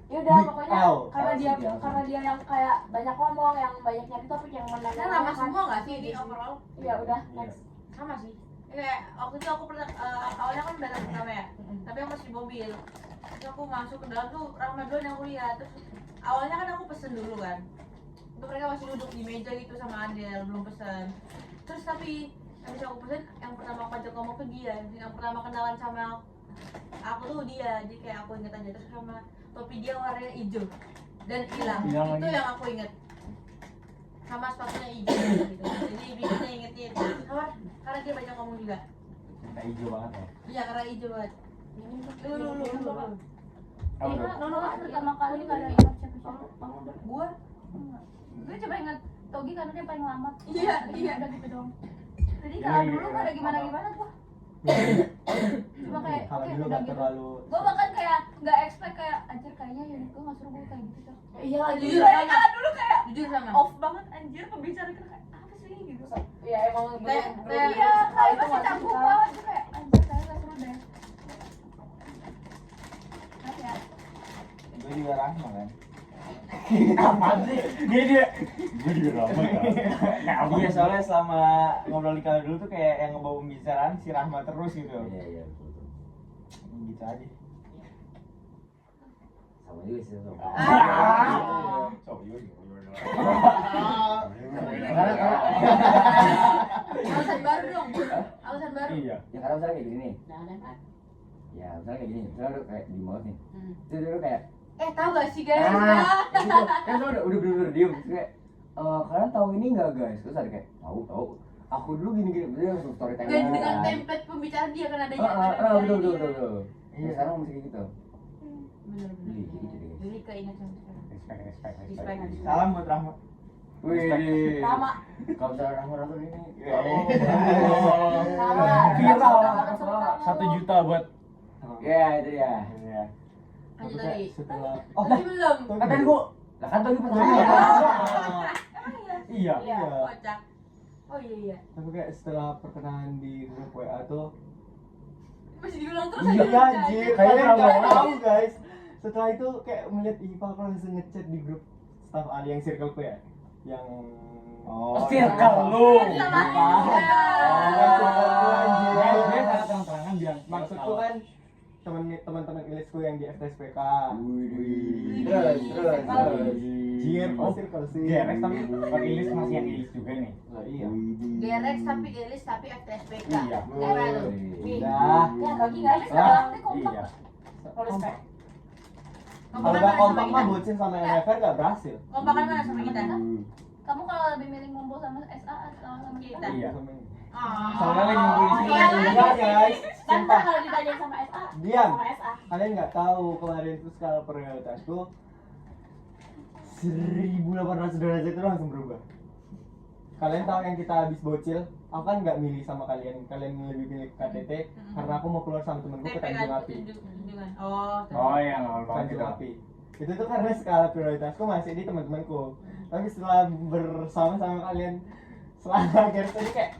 Ya udah Big pokoknya L. karena dia L. karena dia yang kayak banyak ngomong, yang banyak nyari topik, yang Kan menanyakan. sama semua nggak sih di overall? Iya udah next. Sama sih. Kayak waktu itu aku pernah awalnya kan datang pertama ya, tapi aku masih di mobil. Terus aku masuk ke dalam tuh Rahma duluan yang aku lihat. Terus awalnya kan aku pesen dulu kan. Untuk mereka masih duduk di meja gitu sama Adel, belum pesen. Terus tapi habis aku pesen, yang pertama aku ajak ngomong ke dia, yang pertama kenalan sama aku tuh dia. Jadi kayak aku inget aja, terus sama topi dia warnanya hijau dan hilang. Hilang Itu lagi. yang aku inget. Sama sepatunya hijau gitu. Jadi bikinnya ingetnya itu. Karena dia banyak ngomong juga. Kita hijau banget ya. Iya, karena hijau banget. Dulu. Apa tuh? Nono kan pertama kali nggak ada ingat siapa-siapa. Gua Gue coba ingat Togi karena dia paling lama. Iya. Udah gitu dong. Jadi Iya, kalau iya, dulu iya. nggak ada gimana-gimana tuh. Cuma kayak Kalau oke dulu udah gak gitu. terlalu. Gue bahkan kayak nggak expect kayak anjir kayaknya unit gue nggak suruh gue kayak gitu Cok. Iya lagi. jujur Kayaknya sama. dulu kayak Jujur sama. off banget anjir pembicara kita kayak apa sih gitu. Iya emang Kayak- bener. Iya, kayak itu masih masih canggung suka. banget gue kayak anjir kayaknya nggak seru deh. Maaf ya. Gue juga Rahma kan. Apaan sih? Dia. Gue juga lama kan. Kayak apa? Iya, soalnya selama ngobrol di kantor dulu tuh kayak yang ngebawa pembicaraan si Rahma terus gitu. Iya betul. Gitu aja. Sama juga sih sama. Alasan baru dong. Alasan baru. Iya. Ya karena misalnya kayak gini nih. Jangan kan. Ya misalnya kayak gini. Misalnya udah kayak di mall nih. Itu dulu kayak Tahu gak sih guys? gitu. Kan udah bener-bener diem. Terus kayak kalian tahu ini nggak guys? Terus ada kayak tahu. Aku dulu gini. Dia langsung storytelling. Dan dengan template pembicaraan dia kan adanya. Betul. Iya sekarang masih kayak gitu. Bener-bener. Jadi guys. Jadi keinget sampai sekarang. Respect. Respect. Salam buat Rahma. Wih. Sama. Kalau misalnya Rahma ini. Sama. Viral. Suka. 1 juta buat. Ya itu dia. Iya. Lanjut Tapi lagi. setelah Tadi belum. Kan tadi gua. Lah kan tadi pertama. Iya. Iya. Iya. Kocak. Oh iya. tapi kayak setelah perkenalan di grup WA tuh Masih diulang terus iya aja. anjir, Kayaknya kalian nggak pernah tahu guys. Setelah itu kayak melihat Iva aku langsung ngechat di grup staff Ali yang circle ku ya, yang Circle lu. Sama Dia sangat terang-terangan bilang. maksudku kan teman-teman ilisku yang di FTSPK. Terus. Jir, Oh, circle sih. Gerex tapi bukan Ilis masih yang Ilis juga nih. Lah, iya. Gerex tapi Ilis tapi FTSPK. Iya. Keren lu. Udah. Ya Togi nggak bisa. Ah. Nanti kompak. Iya. Respect. Kalau nggak kompak mah bocin sama MFR nggak berhasil. Kompakan mana sama kita? Kamu kalau lebih milih ngumpul sama SA atau sama kita? Iya. Soalnya lagi ngumpul di sini. Enggak guys, Kan sumpah. kalau ditanyain sama SA. Diam. Sama SA. Kalian nggak tahu kemarin tuh skala prioritasku 1800 derajat itu langsung berubah. Kalian tahu yang kita habis bocil, aku kan nggak milih sama kalian lebih milih KTT karena aku mau keluar sama temenku ke TP Tanjung kan Api. tunjungan. Oh, Oh iya, nggak apa-apa Tanjung gitu. Api. Itu tuh karena skala prioritasku masih di teman-temanku. Tapi setelah bersama sama kalian selama akhir tadi kayak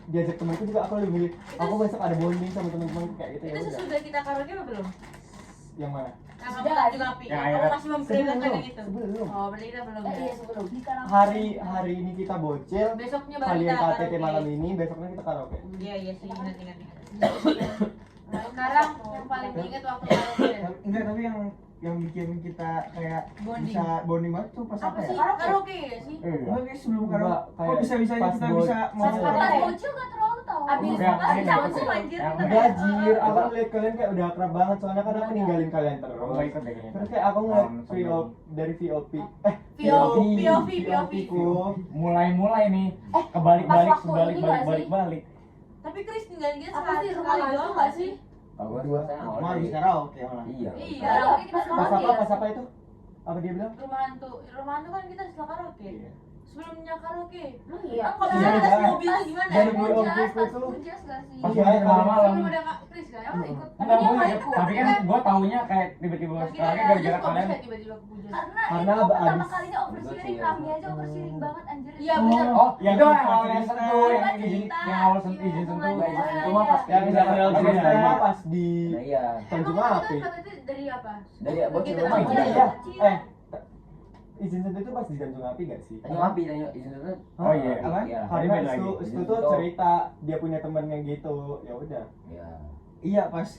diajak temanku juga aku lebih milih. Aku besok ada bonding sama teman-temanku kayak gitu ya itu udah. sesudah kita karaoke apa belum? Yang mana? Yang Sudah, kamu Tanjung Api. yang Kamu akhirnya- masih mempertimbangkan yang itu. Sebelum. Oh, berarti kita belum. Iya sebelum. Di karaoke. Hari ini kita bocil, Besoknya baru kalian kita KTT karaoke. malam ini, besoknya kita karaoke. Iya sih, ingat. Nah, sekarang yang paling diingat waktu karaoke. Enggak, tapi yang bikin kita kayak Bonding. bisa bonding banget tuh pas Apa apa sih ya? karaoke ya sih? Oh, kayak sebelum Enggak, karaoke. Kok kayak bisa-bisanya pas kita bocil. bisa Pas mau karaoke. Pas bocil gak terlalu tahu. Abis Yang Pas ini cabut dapet anjir. yang Enggak jir, aku lihat kalian kayak udah akrab banget soalnya kan aku ninggalin kalian Kamu terus. nggak ikut deh kayaknya. Terus kayak aku ngeliat Sebelum. dari VOP, POV ku. mulai nih pas kebalik-balik waktu ini nggak sih? balik. Tapi Chris tinggal dia Apa sih sekali rumah hantu doang nggak nggak sih? sih? Kalau gua Dua. saya awal Cuma dari habis karaoke malah. iya. Iya. Karaoke kita Pas karaoke apa? ya? Pas apa itu? Apa dia bilang? Rumah hantu kan kita setelah karaoke. Sebelumnya karaoke. Emang iya. Kan kalau Iya, misalnya kita iya. mobil tuh gimana? Dari ya? mulai Pujas, objek pas itu. pujas gak sih? Pas Iya, kita malam-malam. Sebelum ada Kak Kris kan? Emang ikut? Enggak, dia gue nggak ikut. ikut. Tapi kan gue taunya kayak tiba-tiba Pas kita sekarang pujas gara-gara kok kalian. bisa tiba-tiba ke pujas. Karena Karena itu pertama abis- kalinya oversharing, Betul, kami iya. aja oversharing banget anjir. Iya, bener. Oh, Yang itu yang cerita. awalnya sentuh, yang Cerita. izin, yang awal sentuh izin sentuh. Iya, iya, Itu mah pas Yang udah real pas cerita terima. pas di Nah iya. Tanjung Emang Api. itu kata itu dari apa? Dari bocil Begitu rumah aja. iya. Iya. Izin sentuh itu pas di Tanjung Api gak sih? Tanjung Api, Tanjung izin itu. Oh iya. Apa? Iya. Hari Karena beda itu lagi. itu tuh cerita dia punya temen yang gitu, ya udah. Iya. Iya pas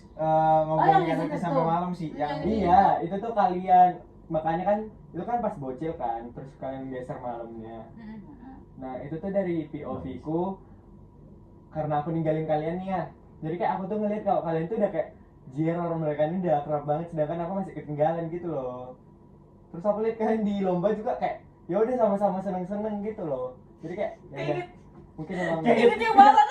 ngobrol yang yang itu sampai tuh. malam sih yang Iya, itu tuh kalian makanya kan itu kan pas bocil kan, terus kalian geser malamnya. Nah itu tuh dari POV ku karena aku ninggalin kalian nih ya. Jadi kayak aku tuh ngeliat kalau kalian tuh udah kayak jir orang mereka ini udah akrab banget, sedangkan aku masih ketinggalan gitu loh. Terus aku lihat kalian di lomba juga kayak ya udah sama-sama seneng-seneng gitu loh. Jadi kayak ya udah mungkin emang Kayak Itu banget.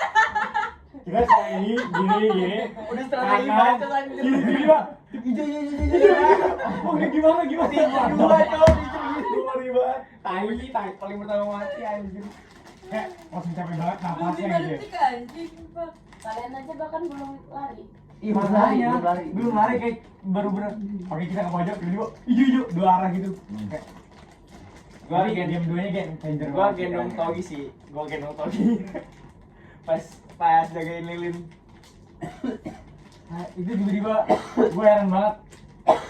kita kayak gini. udah strategi strategi banget, banget Gini, Pak. hijau Oh, gimana? dua cowok Sorry banget. Tai paling pertama mati anjir. Kayak langsung capek banget napasnya gitu. Detik anjing, Pak. Kalian aja bahkan belum lari. Iya, belum lari, Makanya, belum lari. belum lari kayak baru-baru pakai kita ke pojok tiba-tiba hijau dua arah gitu. Kayak Gua kayak diam duanya kayak changer gua banget gendong ceritanya. Togi sih gua gendong Togi pas jagain lilin. Nah, itu tiba-tiba gue heran banget.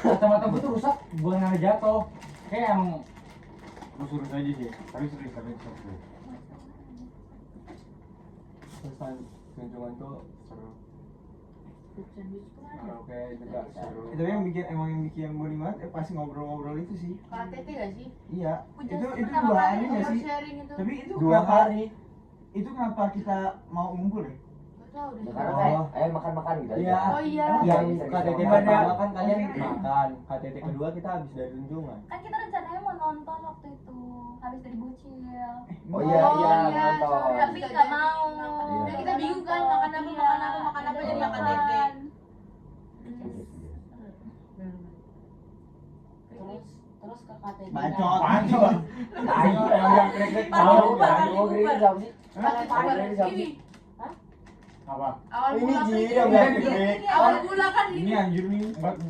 Kacamata gue tuh rusak bukan karena jatuh. Kayak emang lurus aja sih. Tapi serius. terus kunjungan tuh seru. Oke juga seru. Itu yang bikin boni banget pas ngobrol-ngobrol itu sih. KTT gak sih? Iya. Pujas Itu pertama 2 kali hari nggak sih? oversharing itu. Tapi itu 2 kenapa hari. itu kenapa kita mau ngumpul ya? Gak tau deh. Karena Oh. kayak makan-makan gitu aja. Iya. Oh iya. Yang Bisa-bisa KTT makan. pertama kan kalian makan, KTT kedua kita habis dari kunjungan. Kan kita rencananya mau nonton waktu itu habis dari bocil. Oh iya, iya, nonton. sorry, Tapi nggak mau. Iya. Dan kita bingung kan makan apa, jadi Iya. makan KTT. Terus ke KTT. Bacot. Apaan sih, Bang? Tai yang krek-krek Tahu, tahu. tahu, Green siapa sih? Green siapa Ini sih? Apa? awal Ini bulan Ji, kan yang ini. nggak Ini diklik. awal bulan kan Ini anjir nih.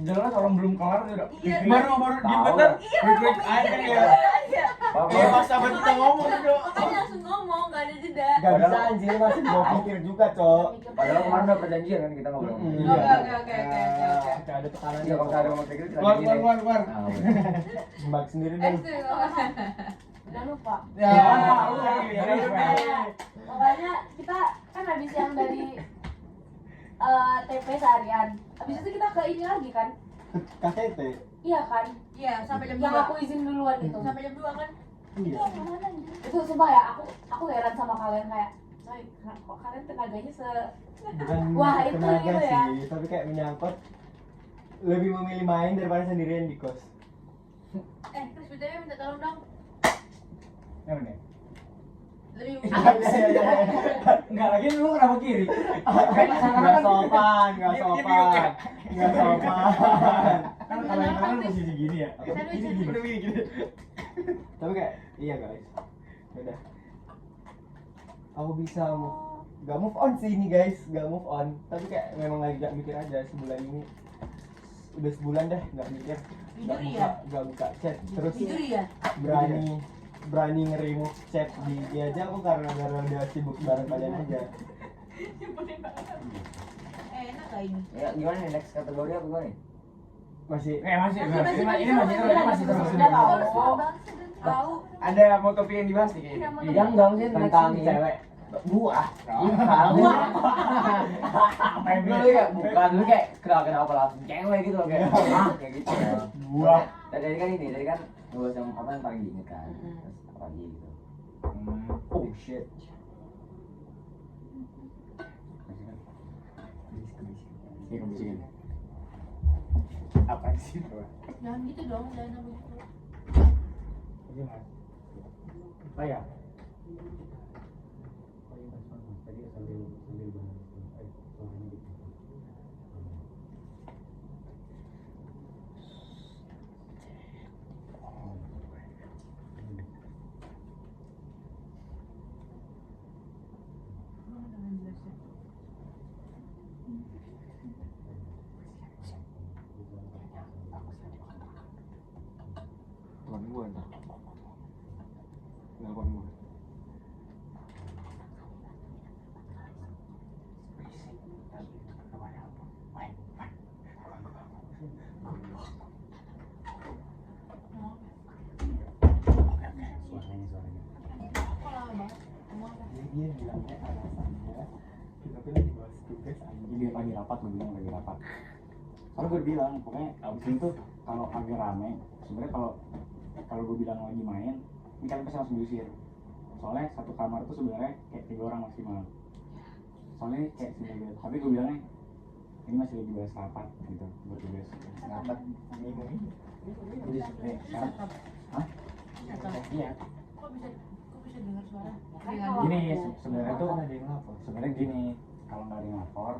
Jelas orang belum kelar udah. Iya, Baru Tahu. dibener. Klik aja ya. Kayak pas sahabat kita ngomong tuh. Makanya langsung ngomong, gak ada jeda. Gak bisa anjir, masih mau pikir juga, Cok. Padahal kemarin udah perjanjian kan kita ngobrol. Mm-mm. Oke. Gak ada tekanan. Iya, kalau kita ada ngomong kayak gitu kita Keluar gini. keluar keluar. Nah, bener. Mbak sendiri Eh, dong. itu. Udah lupa. Ya. Pokoknya kita kan habis yang dari TP seharian. Habis itu kita ke ini lagi kan? KTT. Iya kan? Iya, sampai jam Yang 2. aku izin duluan itu. Sampai jam 2 kan? Itu Iya. yang mana anjir? Itu sumpah ya, aku heran sama kalian kayak, coy, kok kalian tenaganya Bukan Wah, itu tenaga gitu ya. sih, tapi kayak menyangkut lebih memilih main daripada sendirian di kos. Chris BTW minta tolong dong. Yang mana? Lebih Enggak lagi lu kenapa kiri? Nggak sopan, nggak sopan, nggak sopan. Kan kalau yang kanan posisi gini ya. Gini. Udah gini. Tapi kayak iya guys, udah. Aku bisa gak move on sih ini guys, gak move on. Tapi kayak memang lagi gak mikir aja sebulan ini. Udah sebulan deh gak mikir, gak buka chat. Terus Jujur ya? berani nge-remove chat di IG aja aku karena udah sibuk bareng kalian aja. Enak gak ini? Ya, gimana nih next kategori apa gimana nih? Masih Masih Masih terus. Sudah tahu. Tahu. Ada mau topik yang dibahas nih kayaknya. Yang enggak sih tentang next ini. cewek. Buah. Apa yang Lu kayak bukan lu kayak kenapa langsung cewek gitu loh kayak kayak gitu. Buah. Tadi kan gue sama apa yang paling diinget kan. Terus apa lagi gitu. Oh shit. Iya, kebisingan. Apa sih? Jangan gitu dong, jangan apa gitu. Gimana? Apa ya? dia bilangnya alasannya kita tuh lagi bahas tugas Jadi dia lagi rapat, gue bilang lagi rapat. Soalnya gue bilang, pokoknya abis itu kalau agak rame, sebenarnya kalau gue bilang lagi main, ini kalian pasti langsung diusir. Soalnya satu kamar tuh sebenarnya kayak 3 orang maksimal. Soalnya kayak sebenarnya, tapi gue bilangnya ini masih lagi bahas rapat gitu, buat tugas. Rapat minggu ini. Jadi sekarang, hah? Iya. Kok bisa dengar suara? Gini sebenarnya tuh ada yang lapor. sebenarnya gini, kalau nggak ada yang lapor,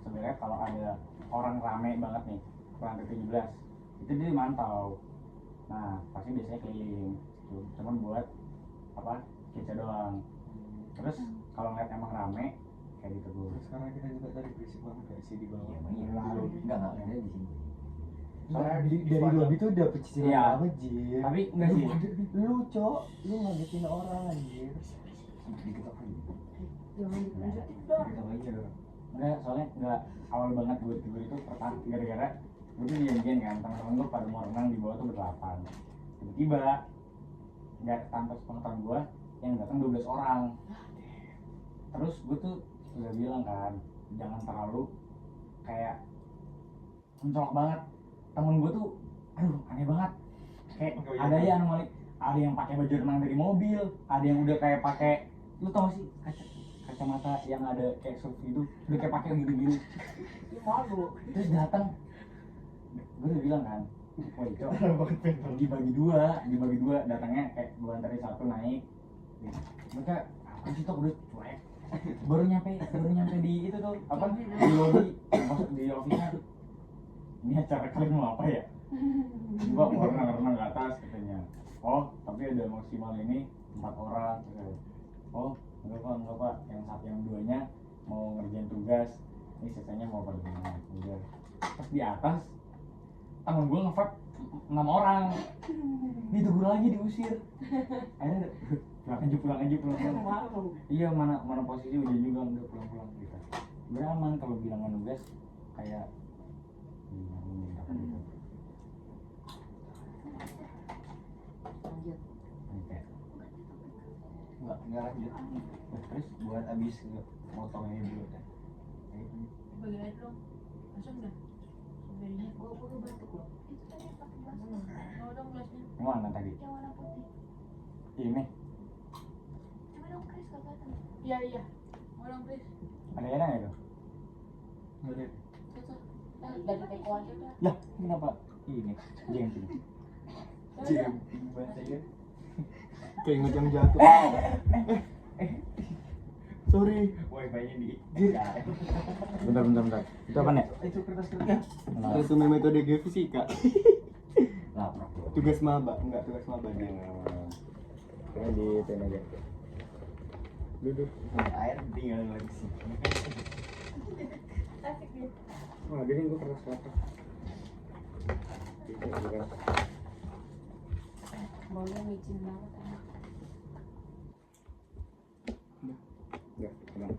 sebenarnya kalau ada orang rame banget nih lantai 17 itu dia mantau. Nah pasti biasanya keliling gitu. Cuman buat apa kece doang. Terus kalau ngeliat emang rame kayak gitu gue. Terus karena kita juga tadi berisik banget gak sih di bawah. Enggak ada di sini. Soalnya dari lobby tuh udah pecicilan Iya. banget Jir. Tapi enggak sih. Lu cok, lu ngagetin orang anjir. Dikit apa gitu. Jangan dilanjutin dong. Kita aja dong. Enggak, soalnya enggak awal banget gue tidur itu pertama gara-gara gue tuh janjian kan teman-teman gue pada mau renang di bawah tuh ber-8. Tiba-tiba nggak tanpa sepengetahuan gue yang datang 12 orang. Terus gue tuh udah bilang kan jangan terlalu kayak mencolok banget. Temen gue tuh aduh aneh banget kayak ada ya anomali, ada yang pakai baju renang dari mobil, ada yang udah kayak pakai, lu tau gak sih kacamata yang ada kayak surf gitu, udah kayak pakai gini-gini. Malu. Terus datang, gue udah bilang kan, woi cok, dibagi dua, datangnya kayak gue antarin satu naik. Mereka apa sih tuh udah cuek. Baru nyampe di itu tuh apa di lobby, masuk di office-nya. Ini acara kalian mau apa ya? Gua mau renang ke atas katanya. Oh, tapi ada maksimal ini 4 orang. Oh, enggak pak, yang duanya mau ngerjain tugas, ini sisanya mau pergi. Udah. Pas di atas, temen gue nge-vape 6 orang. Ditegur lagi diusir. Akhirnya pulang aja. Iya mana posisi udah juga udah pulang gitu. Beraman kalau bilangan tugas kayak Lanjut. Enggak lanjut. Terus buat abis motong ini dulu kan. Bagian aja dong. Langsung dah. Berinya. Gua batuk loh. Itu tadi pakai gelas. Mau dong gelasnya. mana tadi? Yang warna putih. Ini Coba dong Chris kagak tahu. Iya. Mau dong Chris. ada enak itu? Nggak ada. Dari teko aja udah. Lah kenapa? Ini jangan sini. Jam bahasanya. Kayak inget yang jatuh. Sorry. Wifi-nya di. Bentar. Itu apa nih? Itu kertas. Resume metode geofisika. Lapor. Tugas maba, enggak tugas maba dia. Kayaknya di ten aja. Duduk. Air tinggal lagi sih. Asik dia. Oh, gini gue keras kelapa. Baunya micin banget. Ya, tenang.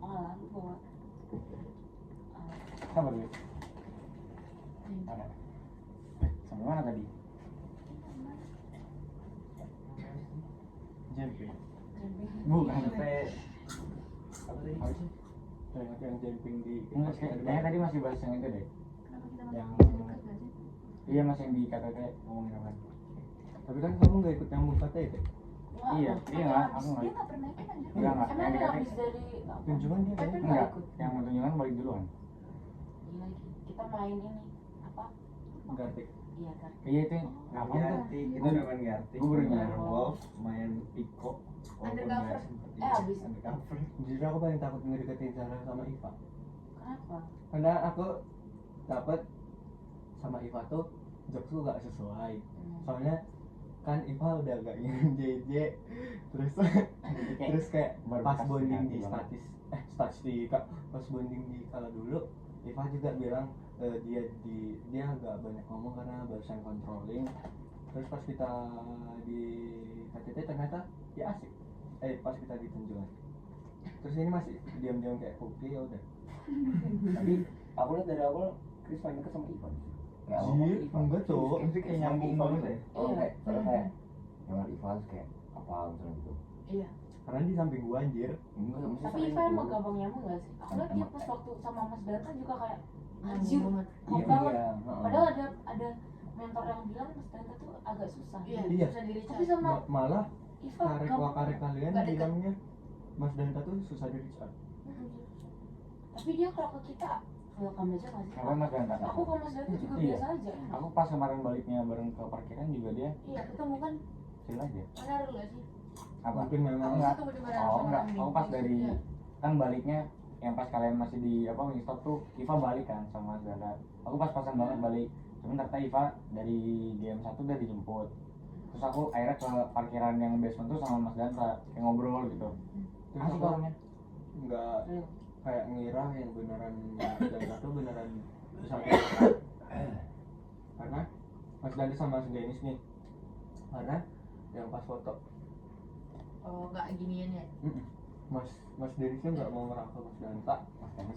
Oh, lalu bawa. Sabar dulu. Ada. Sampai mana tadi? Jumping. Bukan. Sampai apa tadi? Apa sih? Yang jumping di Enggak, kayaknya tadi masih bahas yang itu deh. Kenapa kita Yang masih dekat gak sih? iya masih yang di KTT ngomongin apa? Tapi kan kamu nggak ikut nyambung KTT. Iya, iya aku Dia nggak. nggak pernah ikut anjir. Enggak, Emang yang di dia KTT. habis dari apa? Kunjungan dia kan? Enggak, yang tunjungan balik duluan. Iya lagi. Kita main ini apa? Gartik. Iya kan. Iya itu ngapain tuh? Garti, kita udah main Garti. Gua baru nyadar. Main Wolf, main Pico. Undercover. Abis. Undercover. Jujur aku paling takut ngedeketin Sarah sama Iva. Kenapa? Karena aku dapet sama Iva tuh jokesku gak sesuai. Soalnya kan Iva udah gak ingin JJ, terus kayak Baru pas kasih bonding hati di banget. statistika, pas bonding di kala dulu Iva juga bilang dia agak banyak ngomong karena barusan controlling. Terus pas kita di KTT ternyata dia asik. Pas kita di tunjungan terus ini masih diam-diam kayak kopi ya udah. Tapi aku lihat dari awal Chris paling dekat sama Ivan. Kayak awal Anjir, Ivan. enggak cowok, Itu kayak nyambung banget ya. Oh Iya. kayak soalnya kayak yang Ivan kayak apa misalnya gitu. Iya. Karena di samping gua anjir. Enggak, maksudnya Tapi sering Iva emang gitu. gampang nyambung gak sih? Aku lihat dia pas waktu sama Mas Danta juga kayak Nyambung anjir, banget. kok Iya, banget. iya, heeh. Padahal ada mentor yang bilang Mas Danta tuh agak susah. Iya, Iya. susah diri Tapi sama Malah Iva karek gampang. wakarek kalian Nggak deket. bilangnya Mas Danta tuh susah di reach out. Tapi dia kalau ke kita welcome aja gak sih? Apa Mas Ganta? Aku ke Mas Danta juga Iya. biasa aja. Aku pas kemarin baliknya bareng ke parkiran juga dia Iya, ketemu kan chill aja. Benar gak sih? Apa? Mungkin memang Enggak. Ketemu di mana Oh sama enggak, kambing. aku pas dari Iya. kan baliknya yang pas kalian masih di apa Wingstop tuh Iva balik kan sama Mas Ganda. Aku pas-pasan banget balik. Cuman ternyata Iva dari GM1 udah dijemput. Terus aku akhirnya ke parkiran yang basement tuh sama Mas Ganta kayak ngobrol gitu. terus Asik aku orangnya. nggak kayak ngira yang beneran Mas Danta tuh beneran bisa karena Mas Danta sama Mas Dennis nih, karena yang pas foto Oh, enggak ginian ya. Mas Dennisnya nggak mau ngerangkul Mas Danta,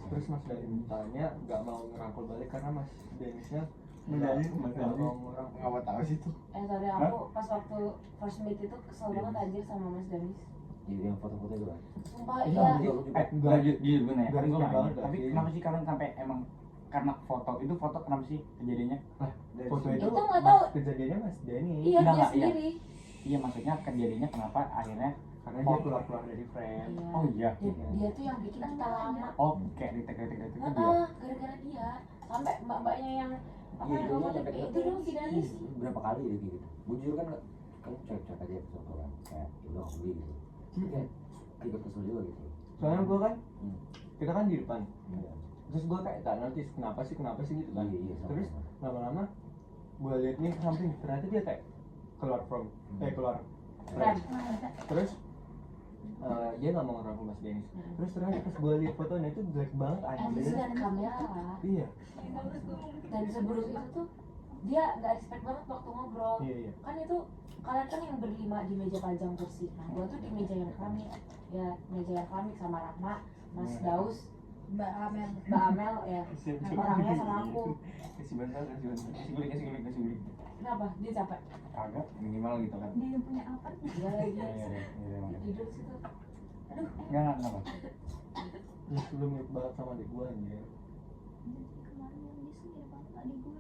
terus Mas Dantanya nggak mau ngerangkul balik karena Mas Dennisnya Menjadi nggak mau ngerangkul. Nggak mau tahu sih tuh. sorry aku pas waktu first meet itu kesel banget anjir sama Mas Danis. Jadi yang foto-foto itu kan. Sumpah Iya, iya. aku juga. Enggak jujur gue nanya, kan Garis gue banget nanya. gak Tapi sih? kenapa sih kalian sampai emang karena foto itu foto kenapa sih kejadiannya? Dari Foto situ. itu Itu nggak Mas, tahu. kejadiannya Mas Denny Iya Enggak, dia enggak, iya. sendiri. Iya maksudnya kejadiannya kenapa akhirnya karena dia keluar dari frame. Iya. oh iya Dia tuh yang bikin kita lama. oh kayak retek itu dia. Gara-gara dia sampai mbak-mbaknya yang apa Iya, yang itu ngomong nyampe itu ke- dong si Danis. berapa kali deh kayak gitu. Gue jujur kan kamu cek aja foto kan kayak ya udah aku beli gitu. Jadi kayak ikut kesel juga gitu. Soalnya gue kan Hmm. kita kan di depan, Iya. terus gue kayak tak notice kenapa sih gitu kan. Iya, iya, sama. Terus lama-lama gue liat nih ke samping, ternyata dia kayak keluar from keluar frame. Terus dia nggak mau ngerangkul Mas Dennis. Terus ternyata pas gue liat fotonya itu jelek banget Habis anjir. dari kamera lah. Iya, Dan seburuk itu tuh dia nggak expect banget waktu ngobrol. iya. Kan itu kalian kan yang berlima di meja panjang kursi. Nah gua tuh di meja yang keramik. Ya meja yang keramik sama Rahma, Mas Daus, Mbak Amel. Mbak Amel ya. Orangnya sama aku. Kasih bantal, kasih bantal. Kasih gulik. Kenapa? Dia capek. Agak minimal gitu kan. Dia punya apa? Dia lagi Iya iya. tidur situ. Enggak kenapa? Terus lu mirip banget sama adik gue anjir. Kemarin yang dia sendiri banget adik gue.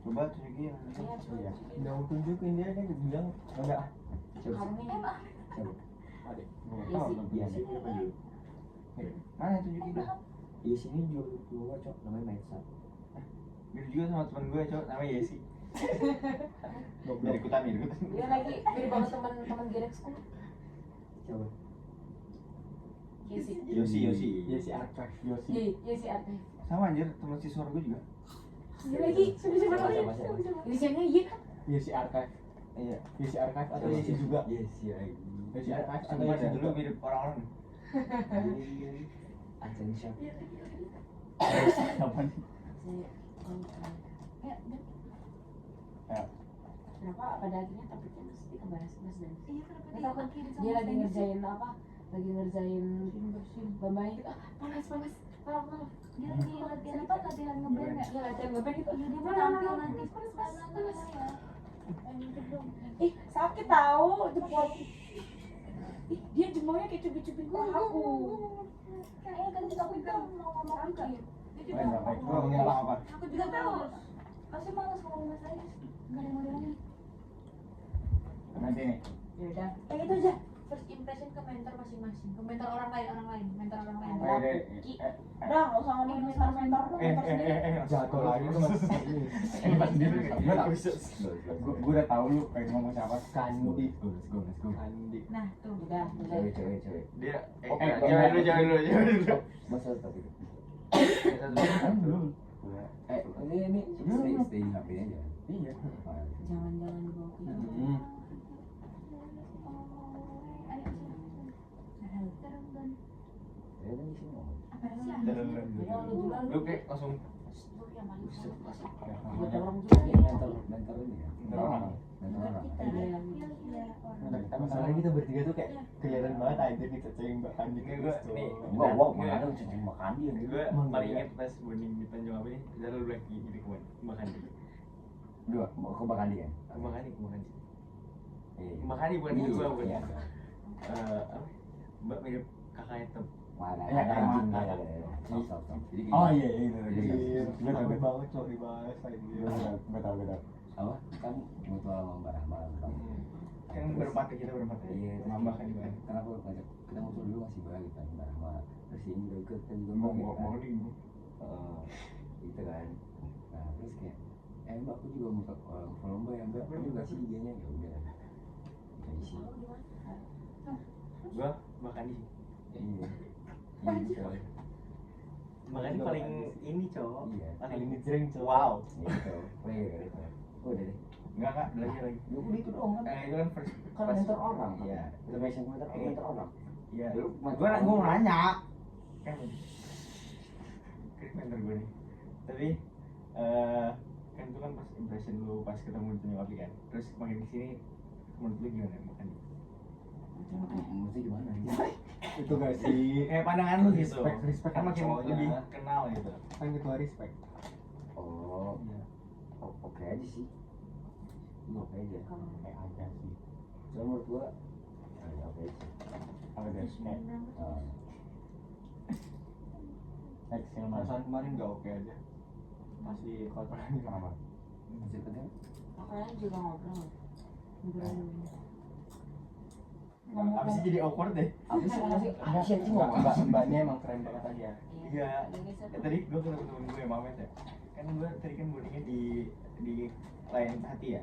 Coba tunjukin. Iya, Iya. Udah mau tunjukin dia kan bilang enggak. Kami Adik. Gue Iya tahu sih. belum Iya sih. sih. Mana tunjukin? Iya sini jual dua cok namanya Maitsa. Mirip juga sama temen gue cowok namanya Yesi. Goblok. Dari ikutan. dia lagi mirip banget teman-teman Gerexku. Coba. Iya sih. Yosi. Iya si archive. Yosi. Iya sih Arte. Sama anjir, temen siswa gue juga. Dia lagi siapa Sama. Inisialnya iya kan? Iya si archive. Iya. Iya si archive atau iya si juga. Yes ya. Iya si archive atau Sama iya si ada juga. dulu mirip orang-orang. Attention. Apa nih? Ya, dan Kenapa pada akhirnya topiknya mesti kebahas Mas Danis? iya kenapa Nggak tahu kan diakhiri sama dia lagi Mas Dennis? ngerjain apa? Lagi ngerjain bambai gitu. Panas. Maaf. Dia lagi latihan apa? Latihan ngeband ya? Iya latihan ngeband gitu. Iya, dia mau Mana, tampil mana, nanti. panas. Ya. Ih sakit tahu jempol. Ih dia jempolnya kayak cubit-cubit gua aku. Kayaknya kan kita pegang mau ngomong juga. Dia juga Main apa itu? Oh, ngomong apa? aku juga tahu. Pasti malas ngomong Mas Dennis. Gak ada yang mau bilangin. Nanti nih. Ya udah. Kayak gitu aja. First impression ke mentor masing-masing. Ke mentor orang lain, mentor orang lain. Oh, iya, Ki. iya. Udah nggak usah ngomongin mentor sendiri. Jatuh lagi tuh Mas Dennis. Pas sendiri. Gue tau. Let's Gue udah tahu lu pengen ngomong siapa. Kandi. go. Kandi. Nah, tuh. Udah. Cewek. Dia Jangan dulu. Masa tapi itu. Kan belum. Ini stay di HP aja. Iya. Jangan dibawa ke Hmm. Ya kan di sini ngomong. Apa sih? Udah lu duluan Lu kayak langsung Lu yang paling Buset, salah. masuk. Ya, Buat namanya orang juga nih, mentor ini ya. Mentor orang. Mentor orang. Ada yang Bentar, kita Masalahnya kita bertiga tuh kayak kelihatan banget anjir nih ceceng Mbak Andi Nih, gua- nih. Gua mana ada cacing makan dia gitu. Gue Emang paling iya. inget pas bonding di Tanjung apa nih, kita lu lagi gini kemana, makan di Dua, mau ke makan dia. makan di Iya. makan di bukan Iya, itu gua bukan iya. apa Mbak mirip kakaknya tem Mana Ya, ada kayak anjing mata. ya. Stop. Jadi gini. Oh iya iya Jadi iya. Iya, Gue tau rame banget cowok dibahas anjir. gue tau. Apa? Kan mutual sama Mbak Rahma kan. kan berempat kita berempat Iya, nambah kan gimana kenapa ngajak kita ngobrol dulu masih baik kan Mbak Rahma. Terus ini juga ikut kan juga mau Mbak, mau kan. di Gitu kan. Nah, terus kayak Mbak aku juga mau follow Mbak ya Mbak. Aku juga sih IG-nya ya udah. Kayak isi. gua makan di Iya. Iya gitu. makan di paling ini cowok Iya. Paling ngejreng cowok. wow Gitu. Oh iya gitu. Udah deh. enggak kak lagi Ya udah itu doang kan. itu kan first Kan pas- mentor orang. iya Information mentor orang. iya Lu gua mau nanya kan mentor gue nih tapi kan itu kan pas impression lu pas ketemu di Tanjung Api kan terus makin kesini menurut lu gimana makan Mesti gimana? Itu gak sih? kayak pandangan lu gitu Respect kan makin cowoknya. lebih kenal gitu Kan ketua respect. Oh, oke aja sih. Iya oke aja. Kayak aja sih. Soalnya menurut gua, ya oke aja. Kalau dari kayak Nah, next yang mana? Perasaan kemarin gak oke aja. Masih kotoran Kenapa? masih penting. Makanya juga ngobrol. Ngobrol dulu. abis itu jadi awkward deh Apa sih? Apa sih anjing ngomong? Mbaknya emang keren banget aja. iya Indonesia tuh. tadi gue ketemu temen gue Mamet ya kan gue tadi kan bondingnya di lain hati ya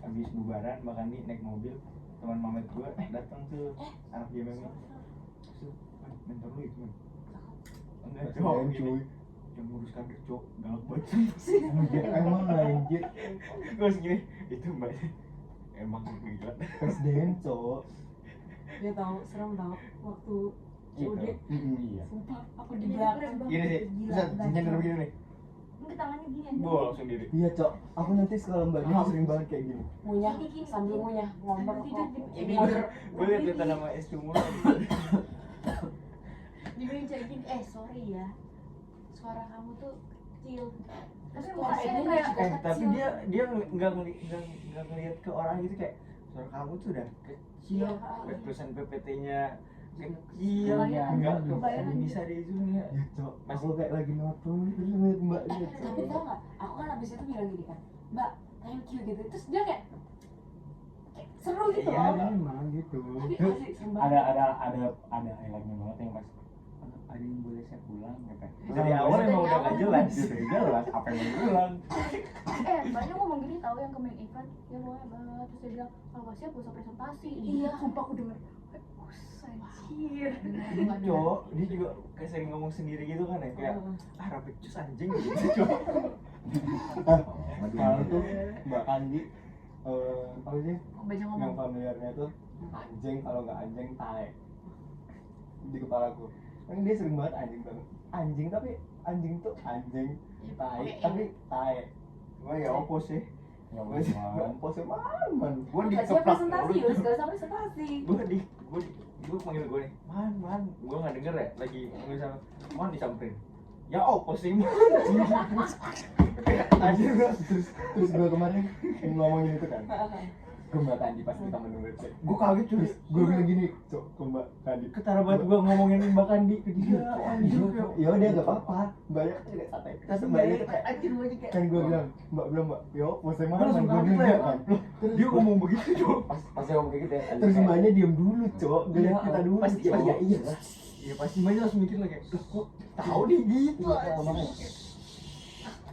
habis bubaran makan di naik mobil teman Mamet gue datang tuh anak dia memang mentor lu itu enggak cowok Kasihan, gini cuy. yang ngurus kader cowok galak banget Emang anjir. gue segini itu mbaknya emang gila SDM cowok. Dia tahu serem tahu waktu COD. Iya. Sumpah, aku di Dia belakang. keren banget. gini sih Gila, bisa gila. nyender begini nih Mungkin tangannya gini aja. gue langsung diri Iya cok. Aku nanti kalau mbaknya tuh sering banget kayak gini. Ngunyah sambil ngunyah ngomong kok. ini gue liat nama es mulu Dia bilang kayak gini, sorry ya, suara kamu tuh kecil. Terus Kok mukanya ini kayak juga tapi dia nggak ngelihat ke orang gitu kayak suara kamu tuh udah kecil Iya. tulisan PPT-nya kecil Kebayang, nggak kebayang. bisa di zoom ya Ya cok. Aku kayak lagi nonton terus ngeliat mbaknya Tapi cok. tau gak, aku kan abis itu bilang gini kan, Mbak, thank you gitu. Terus dia kayak seru gitu Iya, loh. Emang gitu. Tapi asik serem banget. Ada highlightnya banget yang pas ada yang boleh saya pulang gitu. dari awal emang udah gak jelas Udah jelas apa yang mau pulang. banyak ngomong gini tahu yang ke main event, ya mau hebat. Terus dia bilang, kalau gak siap gak usah presentasi. Iya. Sumpah aku denger, anjir. cowok dia juga kayak sering ngomong sendiri gitu kan ya kayak rapid cus anjing gitu cowok Kalau tuh Mbak Kandi apa sih Banyak yang ngomong. familiarnya tuh anjing, kalau nggak anjing tae di kepalaku. Kan dia sering banget anjing tapi anjing tuh anjing tae Oke, tapi tae. gue ya opos sih Ya gue udah. Pose man. gue Gak siap dikeplak presentasi, mulu. Yus. Gak usah presentasi. gue panggil gue nih man gue nggak denger ya lagi ngomong sama man disamperin ya opos sih man Anjir gua terus gua kemarin ngomongin itu kan ke Mbak Kandi pas kita menunggu cek. gue kaget cuy Terus gua bilang gini cok ke Mbak Kandi. ketara banget gue ngomongin Mbak Kandi ke dia anjir Ya udah gak apa-apa. Mbaknya kan tidak santai. Terus Mbaknya tuh kayak anjir gue kayak kan gua bilang Mbak bilang Mbak yo pose gue man langsung gua kaget bilang lah ya kan. Terus dia ngomong begitu cok Pas dia ngomong kayak gitu ya. terus Mbaknya diam dulu cok. Ngeliat kita dulu pasti cok. Ya iya lah. ya pasti Mbaknya langsung mikir lagi loh kok tahu dia gitu Iya, makanya.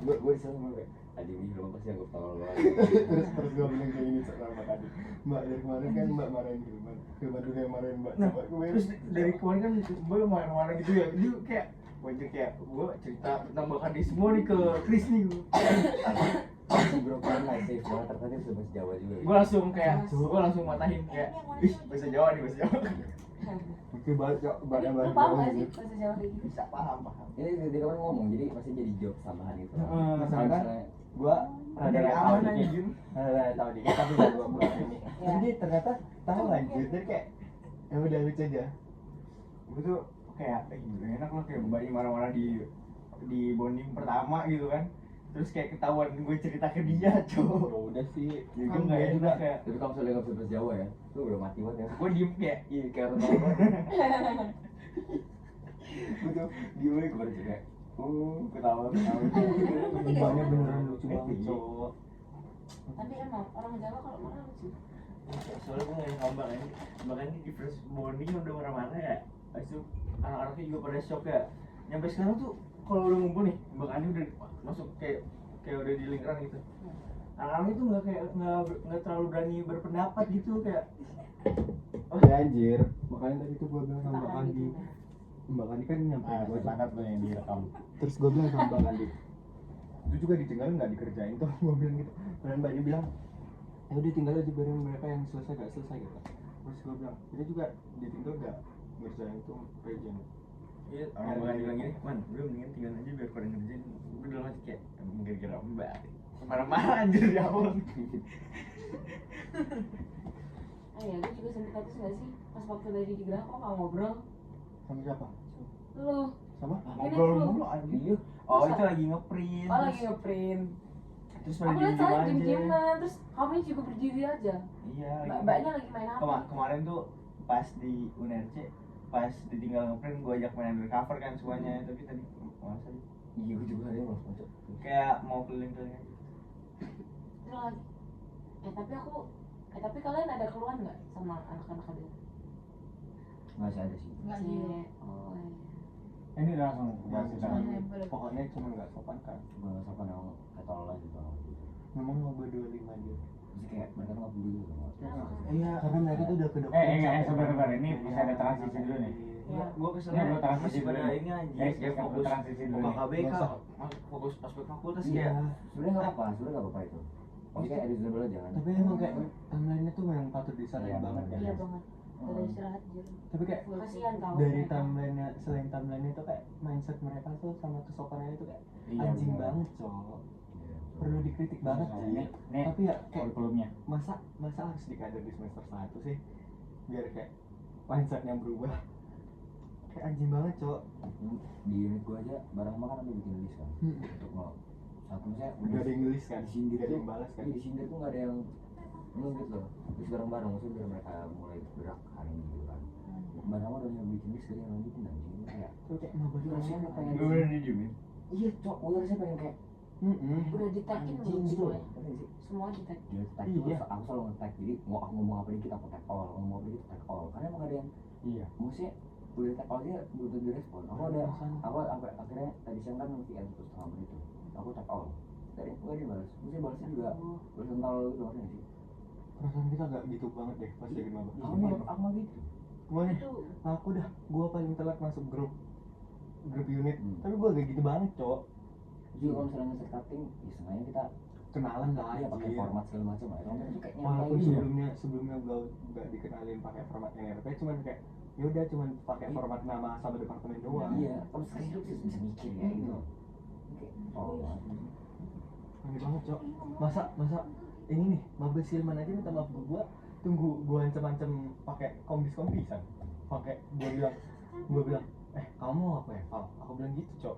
Gue disana gue kayak tadi ini belum pasti anggap tahu lo. terus gua bilang kayak gini cok sama Mbak Kandi. Mbak dari kemarin kan Mbak marahin Hilman dulu yang marahin Mbak. nah Coba gue terus dari kemarin kan gue marah-marah gitu ya dia kayak wajar kayak gue cerita tentang Mbak Kandi semua nih ke Chris nih Si bro kan lah safe banget ternyata dia bisa bahasa Jawa juga. gue langsung kayak gue langsung matahin kayak ih bahasa Jawa nih bahasa Jawa Oke banget cok, Lu banyak banget paham gak banget sih gitu. bahasa Jawa kayak gitu? Bisa paham. Ini dia kan ngomong jadi pasti jadi job tambahan itu. Misalkan gua rada Jadi tahu aman dikit, anjing. rada tahu dikit tapi gak gua buat ini. Ya. Tapi dia ternyata tahu anjir, jadi kayak ya udah lucu aja. Gue tuh kayak gila enak loh kayak mbaknya marah-marah di bonding pertama gitu kan. Terus kayak ketahuan gue cerita ke dia, Ya cowok. udah sih, Ya gue kan nggak dia enak juga kayak Tapi kalau misalnya nggak bisa bahasa Jawa ya, lu udah mati banget ya. gue diem kayak Iya kayak orang tahu banget. Gue tuh diem aja kemarin kayak, ketawa. mbaknya beneran lucu banget cowok. Tapi emang orang Jawa kalau marah lucu. soalnya gue nggak ngambang kan, makanya di first bonding udah marah-marah ya. Habis itu anak-anaknya juga pada shock ya. Nyampe sekarang tuh kalau udah ngumpul nih, Mbak Andi udah masuk kayak udah di lingkaran gitu. Anak-anaknya tuh nggak terlalu berani berpendapat gitu kayak. Ya anjir, makanya tadi tuh gua bilang sama Mbak Tahan Kandi. gitu. Mbak Kandi kan nyamperin Ah, gua tuh. sepakat tuh yang direkam. Terus gue bilang sama Bang Andi, itu juga ditinggalin nggak dikerjain tuh. Gue bilang gitu, dan Mbaknya bilang ya udah tinggal aja biarin mereka yang selesai gak selesai gitu. Terus gue bilang kita juga ditinggal gak ngerjain tuh region. Iya, orang Mbak Andi bilang gini, man, udah mendingan tinggal aja biar pada ngerjain. Gue udah masih kayak gara-gara Mbak marah-marah anjir di awal. Oh ya, gue juga sempet notice gak sih pas waktu dari di Gerah kok gak ngobrol? Sama siapa? Lu, Sama? Ngobrol Ini mulu anjir. Iya. Oh, Masa? itu lagi ngeprint. oh lagi ngeprint. Terus pada Aku liat diem-diem soalnya aja. diem-dieman, terus kamu juga berdiri aja. Iya, Mbaknya lagi main HP. Kemarin tuh pas di UNRC, pas ditinggal ngeprint gue ajak main undercover kan semuanya, tapi tadi masa aja. Iya gue juga ada yang masuk masuk. Kayak mau keliling-keliling aja. Terus lagi. Tapi kalian ada keluhan nggak sama anak-anak kalian? Nggak sih ada sih. Enggak Si- sih. Oh iya. Ini udah langsung bahas kita. Pokoknya cuma nggak sopan kan. Cuma nggak sopan yang ketolol gitu. Ngomong sama gue 25 dia. Jadi kayak mereka tuh nggak peduli gitu sama. Iya, karena mereka tuh udah ke dokter. enggak, sebentar, ini bisa ada transisi dulu nih. Iya. Gue kesel Ini gue transisi masih pada dulu. ini aja. Guys, Kayak gue fokus transisi dulu nih. KBK, Nggak usah. fokus aspek fakultas Iya. kayak. Sebenarnya nggak apa, sebenarnya nggak apa itu. Tapi kayak reasonable aja kan. Tapi emang kayak timeline-nya tuh memang patut disalahin Iya, banget kan. Iya banget. Udah istirahat aja. Tapi kayak Kasihan tau. dari mereka. timeline-nya, selain timeline itu kayak mindset mereka tuh sama kesopanannya itu kayak Iya, anjing bener. banget cowok. Iya. Perlu dikritik banget Nah, sih. Nih, Tapi ya kayak kurikulumnya. masa harus dikader di semester 1 sih biar kayak mindsetnya berubah. Kayak anjing banget cowok. Di unit gua aja barang makan sampai bikin list kan. Untuk mau satu misalnya Udah ada yang ngelis kan, disindir gak ada tuh, yang balas kan. iya disindir tuh nggak ada yang nunggu loh. Terus bareng-bareng maksudnya biar mereka mulai gerak hari ini gitu kan. Barang udah yang bikin list dari yang lanjutin anjing itu kayak. Terus kayak maba Gue rasanya pengen. Gue udah didiemin. Iya cok, gue rasanya pengen kayak Udah di-tagin belum anjing gitu loh. semuanya? Ngerti nggak sih? Semua di-tag. Dia tag Iya. terus aku selalu nge-tag jadi mau aku ngomong apa dikit aku tag all, ngomong apa dikit tag all. Karena emang ada yang Iya. maksudnya udah tag all dia butuh direspon. Aku ada aku sampai akhirnya tadi siang kan masih ada 1,5 menit itu. Aku tag all. Dari enggak dibalas. Maksudnya balasnya juga horizontal gitu maksudnya sih. perasaan kita gak gitu banget deh pas jadi maba. Aku mah gitu. Gue nih, aku dah, gue paling telat masuk grup unit. Tapi gue gak gitu banget cowok. Jadi kalau misalnya nge-set cutting, ya sengaja kita Kenalan lah ya pakai anjir. format segala macam lah. Kalau itu kayak Walaupun nyampe sebelumnya gue gak dikenalin pakai format NRP, cuman kayak ya udah cuman pakai format nama sama departemen doang. iya, kalau sekali hidup sih bisa mikir ya gitu. Oke, oh banget. Aneh banget cok. Masa ini nih maba Silman aja minta maaf ke gua, tunggu gua ancam-ancam pakai kompisan. Pakai gua bilang kamu mau apa ya Val? Aku bilang gitu cok.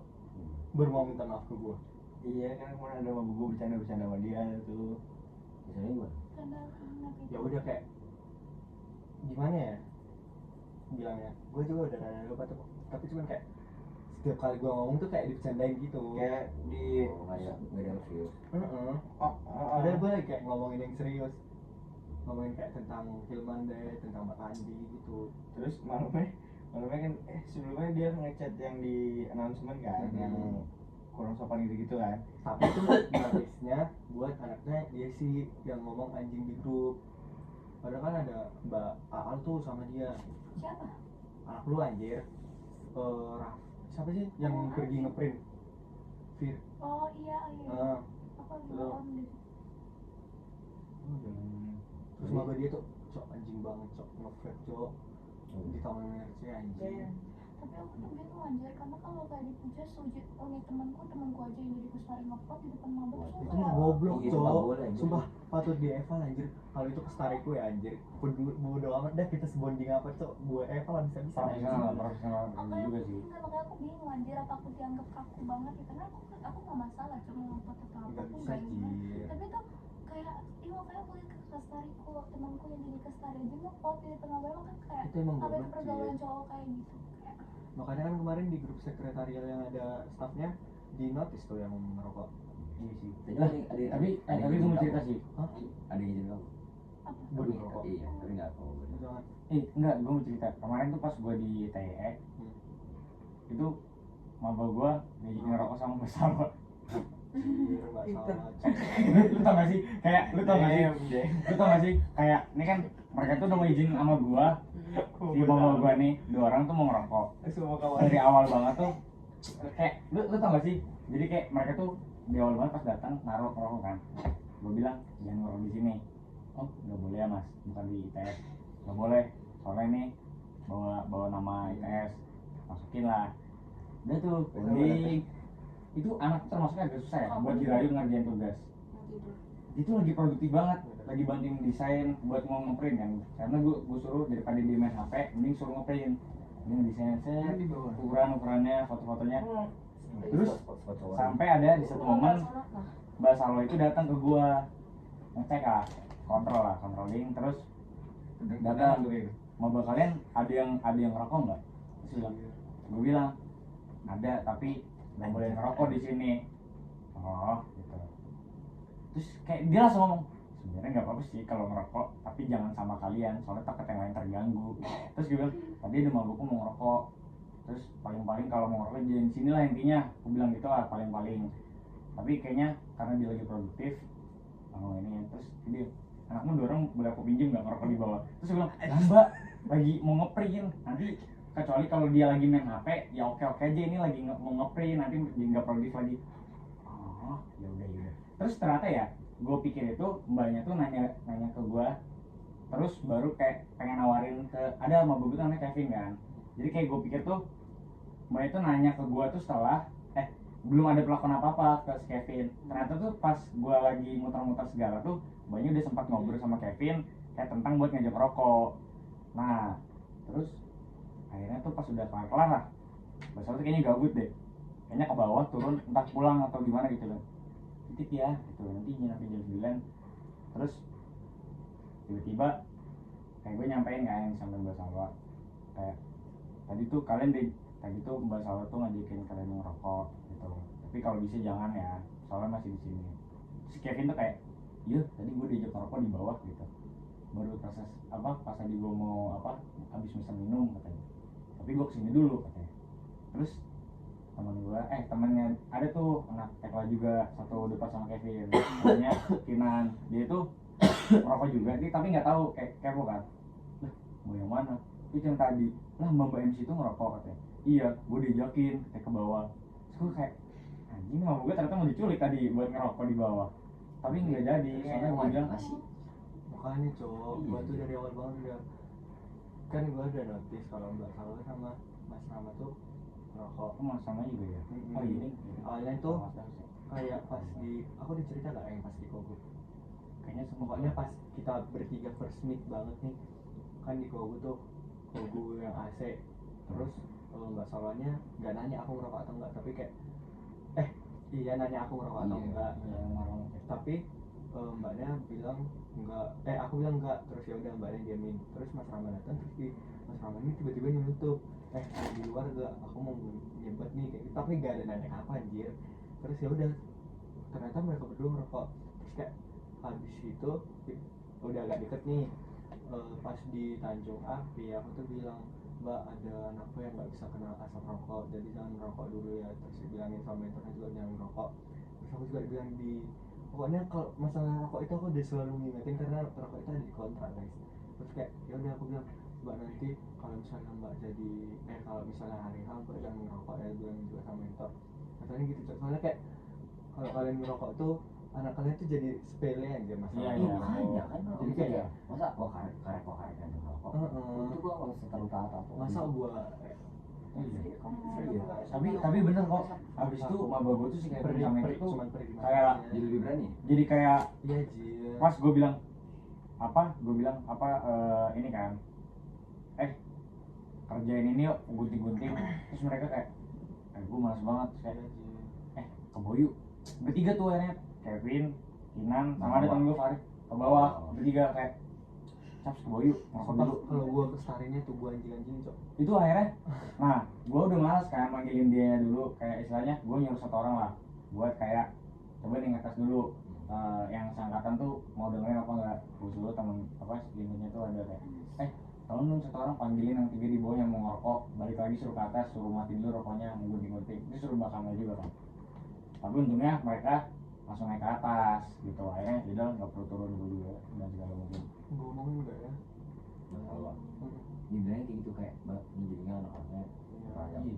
Baru mau minta maaf ke gua. Iya kan kemarin ada sama gue bercanda sama dia tuh. Biasanya gimana? Ya udah kayak gimana ya bilangnya, gua juga udah rada lupa tuh, tapi cuman kayak setiap kali gua ngomong tuh kayak dibercandain gitu. Kayak di Oh, nggak ada yang serius. Ada gue lagi kayak ngomongin yang serius, ngomongin kayak tentang Hilman deh, tentang Mbak Andi gitu. terus malamnya kan sebelumnya dia ngechat yang di announcement kan, yang kurang sopan gitu kan. Tapi itu notisnya buat anaknya dia sih yang ngomong anjing di grup. Padahal kan ada Mbak Aal tuh sama dia. Siapa? Anak lu anjir. Siapa sih yang pergi ngeprint? Fir. Oh iya. Nah, Apa Lu. paham deh. terus maba dia tuh cok anjing banget cok, nge-fake cok. Ditolong merci anjir. Tapi aku tuh bingung anjir, karena kalau kayak di Puja setuju, oh nih temanku aja yang jadi kustari ngepot di depan mabuk tuh Itu mah goblok Itu nggak cok. boleh, anjir. Sumpah patut dieval anjir. Kalau itu kestariku ya anjir. Bodo amat dah kita sebonding apa cok. Gue eval bisa-bisa anjir. Profesional juga sih. Enggak, makanya aku bingung anjir, apa aku dianggap kaku banget ya, karena aku nggak masalah cuma ngepot atau apa Nggak aku bisa nggak gimana. anjir. Tapi tuh kayak iya kayak aku lihat ke kustariku, temanku yang jadi kustari aja ngepot di depan mabuk kan kayak Itu emang apa itu goblok pergaulan sih. cowok kayak gitu kayak Makanya kan kemarin di grup sekretarial yang ada staffnya di notice tuh yang merokok. Iya sih. Tadi Lah, ada tapi gue mau cerita sih. Hah? Ada yang izin kamu? apa Buat Tapi- merokok. Iya, tapi nggak aku. Jangan. Enggak, gue mau cerita. Kemarin tuh pas gue di TE, itu maba gue ngajakin ngerokok sama bersama. Anjir, nggak salah. Lu tau gak sih? Kayak, lu tau gak sih? Kayak, ini kan mereka tuh udah mau izin sama gue, si maba gue nih, 2 orang tuh mau ngerokok. Semua kawan. Dari awal banget tuh, kayak, lu tau gak sih? Jadi kayak mereka tuh di awal banget pas datang naruh ngerokok kan. Gue bilang, jangan ngerokok di sini. Oh, nggak boleh ya mas, bukan di ITS. Nggak boleh, soalnya nih bawa nama ITS. Masukin lah. Udah tuh, bonding. Itu anak termasuknya agak susah ya, buat dirayu ngerjain tugas. Itu lagi produktif banget, lagi bantuin desain buat mau ngeprint kan. Karena gue suruh daripada dia main HP, mending suruh ngeprint. Mending desain set, ukurannya, foto-fotonya. Terus sampai ada di satu momen Mbak Salo itu datang ke gua ngecek lah, controlling, terus datang mobil kalian ada yang ngerokok nggak? Terus gue bilang ada tapi nggak boleh ngerokok di sini. Oh gitu. Terus kayak dia langsung ngomong, sebenarnya nggak apa-apa sih kalau ngerokok, tapi jangan sama kalian, soalnya takut yang lain terganggu. Terus gue bilang, tadi ada mabukku mau ngerokok, terus paling-paling kalau mau ngerokok jangan sini lah intinya. Aku bilang gitu lah paling-paling. Tapi kayaknya karena dia lagi produktif, ini terus dia, anakmu dorong boleh aku pinjem nggak ngerokok di bawah? Terus gue bilang, lah mbak, lagi mau ngeprint, nanti kecuali kalau dia lagi main HP, ya oke aja, ini lagi mau ngeprint, nanti nggak produktif lagi. Oh, ya udah. Terus ternyata ya, gue pikir itu mbaknya tuh nanya ke gue, terus baru kayak pengen nawarin ke, ada mabuk itu namanya Kevin kan. Jadi kayak gue pikir tuh mbaknya tuh nanya ke gue tuh setelah belum ada pelakon apa-apa ke si Kevin. Ternyata tuh pas gue lagi muter-muter segala tuh mbaknya udah sempat ngobrol sama Kevin kayak tentang buat ngajak rokok. Nah terus akhirnya tuh pas udah kelar lah, Mbak Salo tuh kayaknya gabut deh, kayaknya ke bawah turun entah pulang atau gimana gitu kan. Titip ya gitu, nanti nyampe jam 9. Terus tiba-tiba kayak gue nyampein kan sama Mbak Salo, kayak tadi tuh Mbak Salo tuh ngajakin kalian ngerokok gitu, tapi kalau bisa jangan ya, soalnya masih di sini. Si Kevin tuh kayak, iya tadi gue diajak ngerokok di bawah gitu, baru proses pas tadi gue mau habis pesan minum katanya, tapi gue kesini dulu katanya. Terus temennya ada tuh anak tekla juga satu depan sama Kevin, namanya Kinan, dia tuh merokok juga dia, tapi nggak tahu kayak kepo kan, lah mau yang mana? Itu yang tadi, lah Mbak MC itu ngerokok katanya. Iya, gue diajakin ke bawah. Terus gue kayak, anjing mama gue ternyata mau diculik tadi buat ngerokok di bawah, tapi nggak jadi, soalnya gue bilang masih Makanya cowok, gua tuh dari awal banget udah, kan gua udah notice kalau Mbak Salo sama Mas Rama tuh ngerokok. sama juga ya. Oh iya, Awalnya tuh kayak pas aku udah cerita gak yang pas di Kogut? kayaknya semua Pokoknya pas kita bertiga first meet banget nih, kan di Kogut tuh Kogut yang AC. Terus Mbak Salonya nggak nanya aku ngerokok atau enggak, tapi kayak iya nanya aku ngerokok atau enggak. Tapi mbaknya bilang enggak, aku bilang enggak, terus ya udah mbaknya diamin. Terus Mas Rama datang, terus Mas Rama ini tiba-tiba nyeletuk, di luar enggak, aku mau nyebat nih kayak gitu, tapi enggak ada nanya apa anjir. Terus ya udah, ternyata mereka berdua ngerokok. Terus kayak habis itu udah agak deket nih, pas di Tanjung Api aku tuh bilang, Mbak ada anakku yang nggak bisa kena asap rokok, jadi jangan ngerokok dulu ya. Terus dibilangin sama mentornya juga jangan ngerokok. Terus aku juga bilang pokoknya kalau masalah rokok itu aku udah selalu ngingetin karena rokok itu ada di kontrak guys. Terus kayak ya udah aku bilang, Mbak nanti kalau misalnya Mbak jadi kalau misalnya hari H Mbak jangan ngerokok ya, bilang juga sama mentor. Katanya gitu, soalnya kayak kalau kalian ngerokok tuh anak kalian tuh jadi sepele aja masalah. Iya, Iya iya. makanya kan Jadi jadi kayak kayak masa gua karet kan rokok. Itu gua kalau setel kata tuh. masa gua Iya. Tapi bener kok, abis itu maba gue tuh si Kevin sama itu tuh cuman pergi kayak Jadi lebih berani. jadi kayak iya Jil. pas gue bilang ini kan kerjain ini yuk gunting-gunting, terus mereka kayak gue malas banget kayak Iya, Jil. keboyu bertiga tuh akhirnya Kevin, Kinan, sama ada temen gue Farid ke bawah bertiga kayak caps keboyu ngerokok dulu. Kalau gua ke Starinya tuh gua anjing-anjing cok. Itu akhirnya nah gue udah malas kan manggilin dia dulu, kayak istilahnya gue nyuruh satu orang lah buat kayak coba nih ngetes dulu yang seangkatan tuh mau dengerin apa enggak. Gue suruh temen limitnya tuh ada kayak tolong dong satu orang panggilin yang 3 di bawah yang mau ngerokok, balik lagi suruh ke atas, suruh matiin dulu rokoknya, mau gunting-gunting, itu suruh bakamnya juga kan. Tapi untungnya mereka langsung naik ke atas gitu, akhirnya udah nggak perlu turun dulu ya dan segala macam. Gua ngomongin enggak ya? Kalau dibilangnya kayak gitu kayak ini jadinya anak-anaknya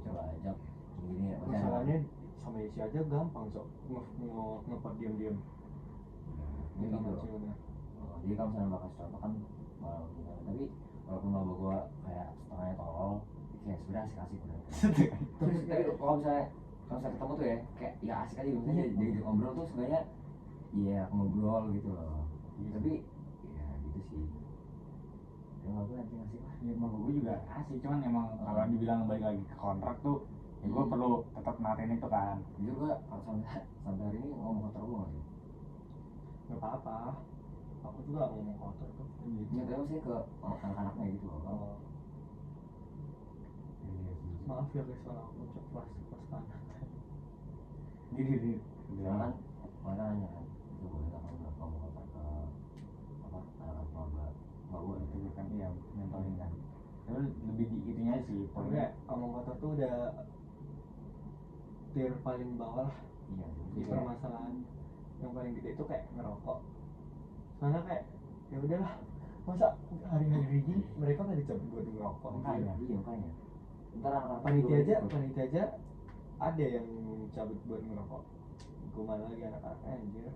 coba ajak gini ya. Masalahnya sama isi aja gampang cok, ngepot diam-diam. Jadi Sama gitu. ceweknya. Jadi kalau misalnya bakal contoh kan malah gimana. Tapi walaupun maba gua kayak setengahnya tolol, kayak sebenarnya asik-asik udah. Terus tapi kalau misalnya ketemu tuh ya kayak ya asik aja misalnya jadi ngobrol tuh sebenarnya iya ngobrol gitu loh. Tapi ya gitu sih. Ya nggak gue nanti ngasih lah. Ya maba gue juga asik, cuman emang kalau dibilang balik lagi ke kontrak tuh ya gue perlu tetap narin itu kan. Jujur gua sampai hari ini ngomong kotor gua nggak sih? Nggak apa-apa. Aku juga ngomong kotor tuh. Ya tapi maksudnya ke anak-anaknya gitu loh. Oh, maaf ya guys kalau aku ucap kelas kanan. Jadi Soalnya kan mana nanya kan itu boleh nggak kalau ngomong kotor ke apa anak-anak maba itu kan iya mentalin kan. Terus lebih di itunya sih Tapi poinnya. kayak ngomong kotor tuh udah tier paling bawah lah iya di jadi kayak permasalahan. Yang paling gede itu kayak ngerokok. Soalnya kayak ya udahlah, masa hari-hari ini mereka nggak dicoba buat ngerokok. Makanya. iya makanya ntar anak-anak Panitia aja ada yang cabut buat ngerokok. Gimana lagi anak-anaknya anjir.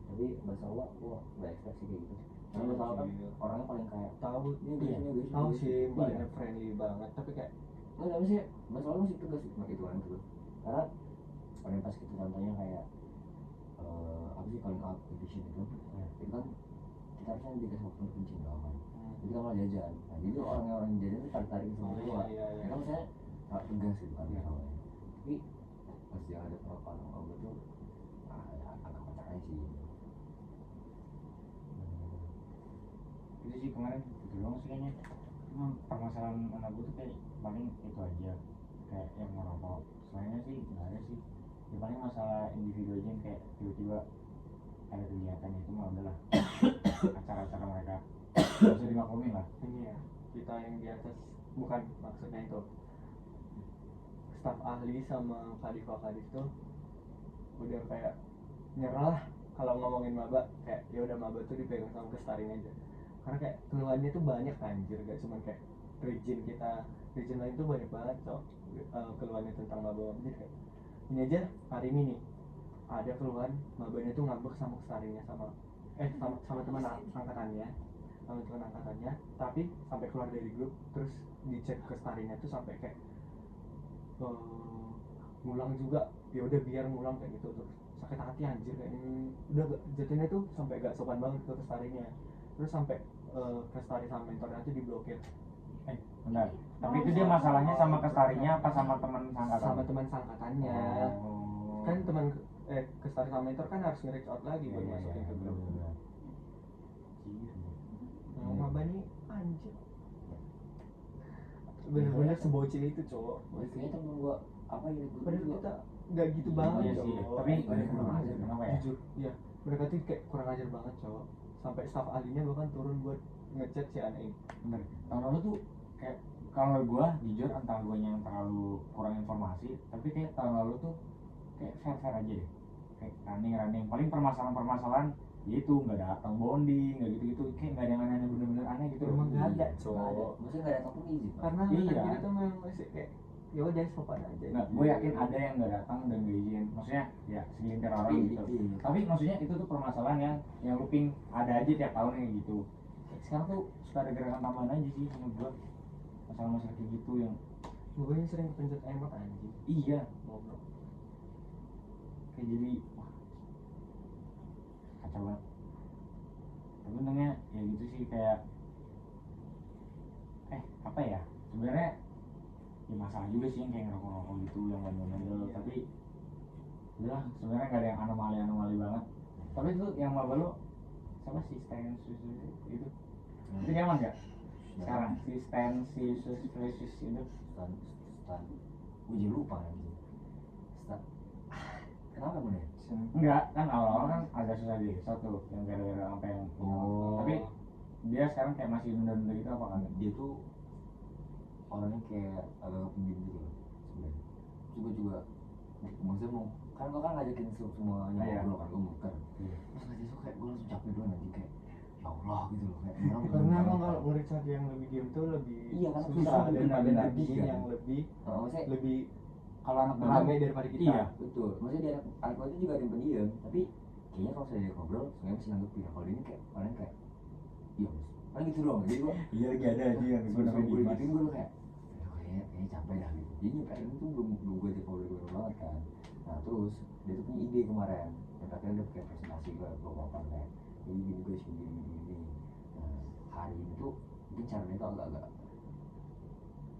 tapi bahasa gua nggak expect sih kayak gitu karena gua tahu kan orangnya paling kayak Tahu ini guys tahu sih mbaknya iya. friendly banget, tapi kayak nggak tapi sih bahasa gua masih tegas sih sama itu kan itu karena paling pas kita contohnya kayak apa sih calling out division itu itu kan kita harusnya dikasih waktu untuk kencing doang kan jadi kan malah jajan nah jadi orang jajan itu tarik sama gua iya. ya kan misalnya tegas gitu kan misalnya tapi pas dia ada perokok sama gua tuh agak kocak aja sih Itu sih kemarin itu doang sih kayaknya. Permasalahan anak gue tuh kayak paling itu aja, kayak yang ngerokok. Selainnya sih nggak ada sih. Ya paling masalah individu aja yang kayak tiba-tiba ada kegiatan itu mah udahlah acara-acara mereka nggak bisa dimaklumin lah. Ini ya kita yang di atas, bukan maksudnya itu staf ahli sama kadif tuh udah kayak nyerah lah kalau ngomongin maba. Kayak ya udah maba tuh dipegang sama Kestarin aja, karena kayak keluhannya tuh banyak anjir, gak cuma kayak region lain tuh banyak banget cok keluhannya tentang maba. Jadi kayak ini aja hari ini nih ada keluhan mabanya tuh ngambek sama Kestarinnya sama teman angkatannya tapi sampai keluar dari grup terus dicek Kestarinnya tuh sampai kayak ngulang juga. Ya udah biar ngulang kayak gitu, terus sakit hati anjir kayak ini udah jatuhnya tuh sampai gak sopan banget ke Kestarinya. Terus sampai Kestari sama mentornya tuh diblokir Benar. Tapi itu dia masalahnya sama Kestarinya apa sama teman sangkatan? sama teman sangkatannya. Oh. Kan teman Kestari sama mentor kan harus nge-reach out lagi buat Iya, masukin ke grup. iya. Nah, maba nih anjir bener-bener sebocil itu cowok. kayaknya temen gua apa ya gua Padahal juga kita nggak gitu banget Iya sih, cowok. tapi kurang ajar kenapa ya? Jujur, iya mereka tuh kayak kurang ajar banget cowok. Sampai staf ahlinya bahkan turun buat ngechat si anak ini. Bener. Tahun lalu tuh kayak kalau gua jujur antara gua yang terlalu kurang informasi, tapi kayak tahun lalu tuh kayak fair aja deh. Kayak running paling permasalahan ya itu nggak datang bonding nggak gitu kayak nggak ada yang aneh bener-bener aneh gitu. Emang nggak ada nggak ada cowok. maksudnya nggak ada apapun izin Karena Iya. kita tuh memang masih kayak ya udah sopan aja. Nggak, gue yakin ada yang nggak datang dan gak izin, maksudnya ya segelintir orang gitu. Iya. Tapi maksudnya itu tuh permasalahan yang looping ada aja tiap tahun kayak gitu. Sekarang tuh suka ada gerakan tambahan aja sih menurut gue, masalah-masalah kayak gitu yang Gue sering kepencet emot anjing. iya Goblok. kayak jadi wah kacau banget. Tapi untungnya ya gitu sih, kayak apa ya, sebenarnya ya masalah juga sih yang kayak ngerokok gitu yang bandel-bandel, tapi udah sebenarnya nggak ada yang anomali banget. Tapi itu yang maba lo siapa sih Stan Susus itu nyaman nggak sekarang si Stan Susus itu? Stan gue jadi lupa nanti. Stan kenapa gue nih? Enggak, kan awal-awal kan agak susah di satu yang gara-gara apa yang tapi dia sekarang kayak masih nunda-nunda gitu apa kan? Dia tuh orangnya kayak agak pendiam gitu loh sebenarnya. Juga maksudnya mau kan gue kan ngajakin semuanya Iya. ngobrol kan, gue muter Iya. terus ngajak tuh kayak gue langsung capek duluan nanti kayak ya Allah gitu loh kayak Karena emang kalau nge-recharge yang lebih diam tuh lebih Iya, kan susah susah, daripada benar-benar ngertiin iya. yang lebih maksudnya lebih Kalau anak baru rame daripada kita. iya, betul, maksudnya dia anak itu juga ada yang pendiam tapi kayaknya kalau saya ngobrol saya masih nanggepin. Kalau ini kayak orang kayak iya mas paling gitu doang, jadi gue iya lagi ada aja yang gue namanya gue Dimas. gituin gue kayak "Aduh, kayaknya capek dah gitu." Jadi nyampe itu belum gue ajak ngobrol banget kan. Nah terus dia tuh punya ide kemarin, dan akhirnya dia pakai presentasi gue apa kayak ini gini guys gini. Nah hari ini tuh mungkin caranya tuh agak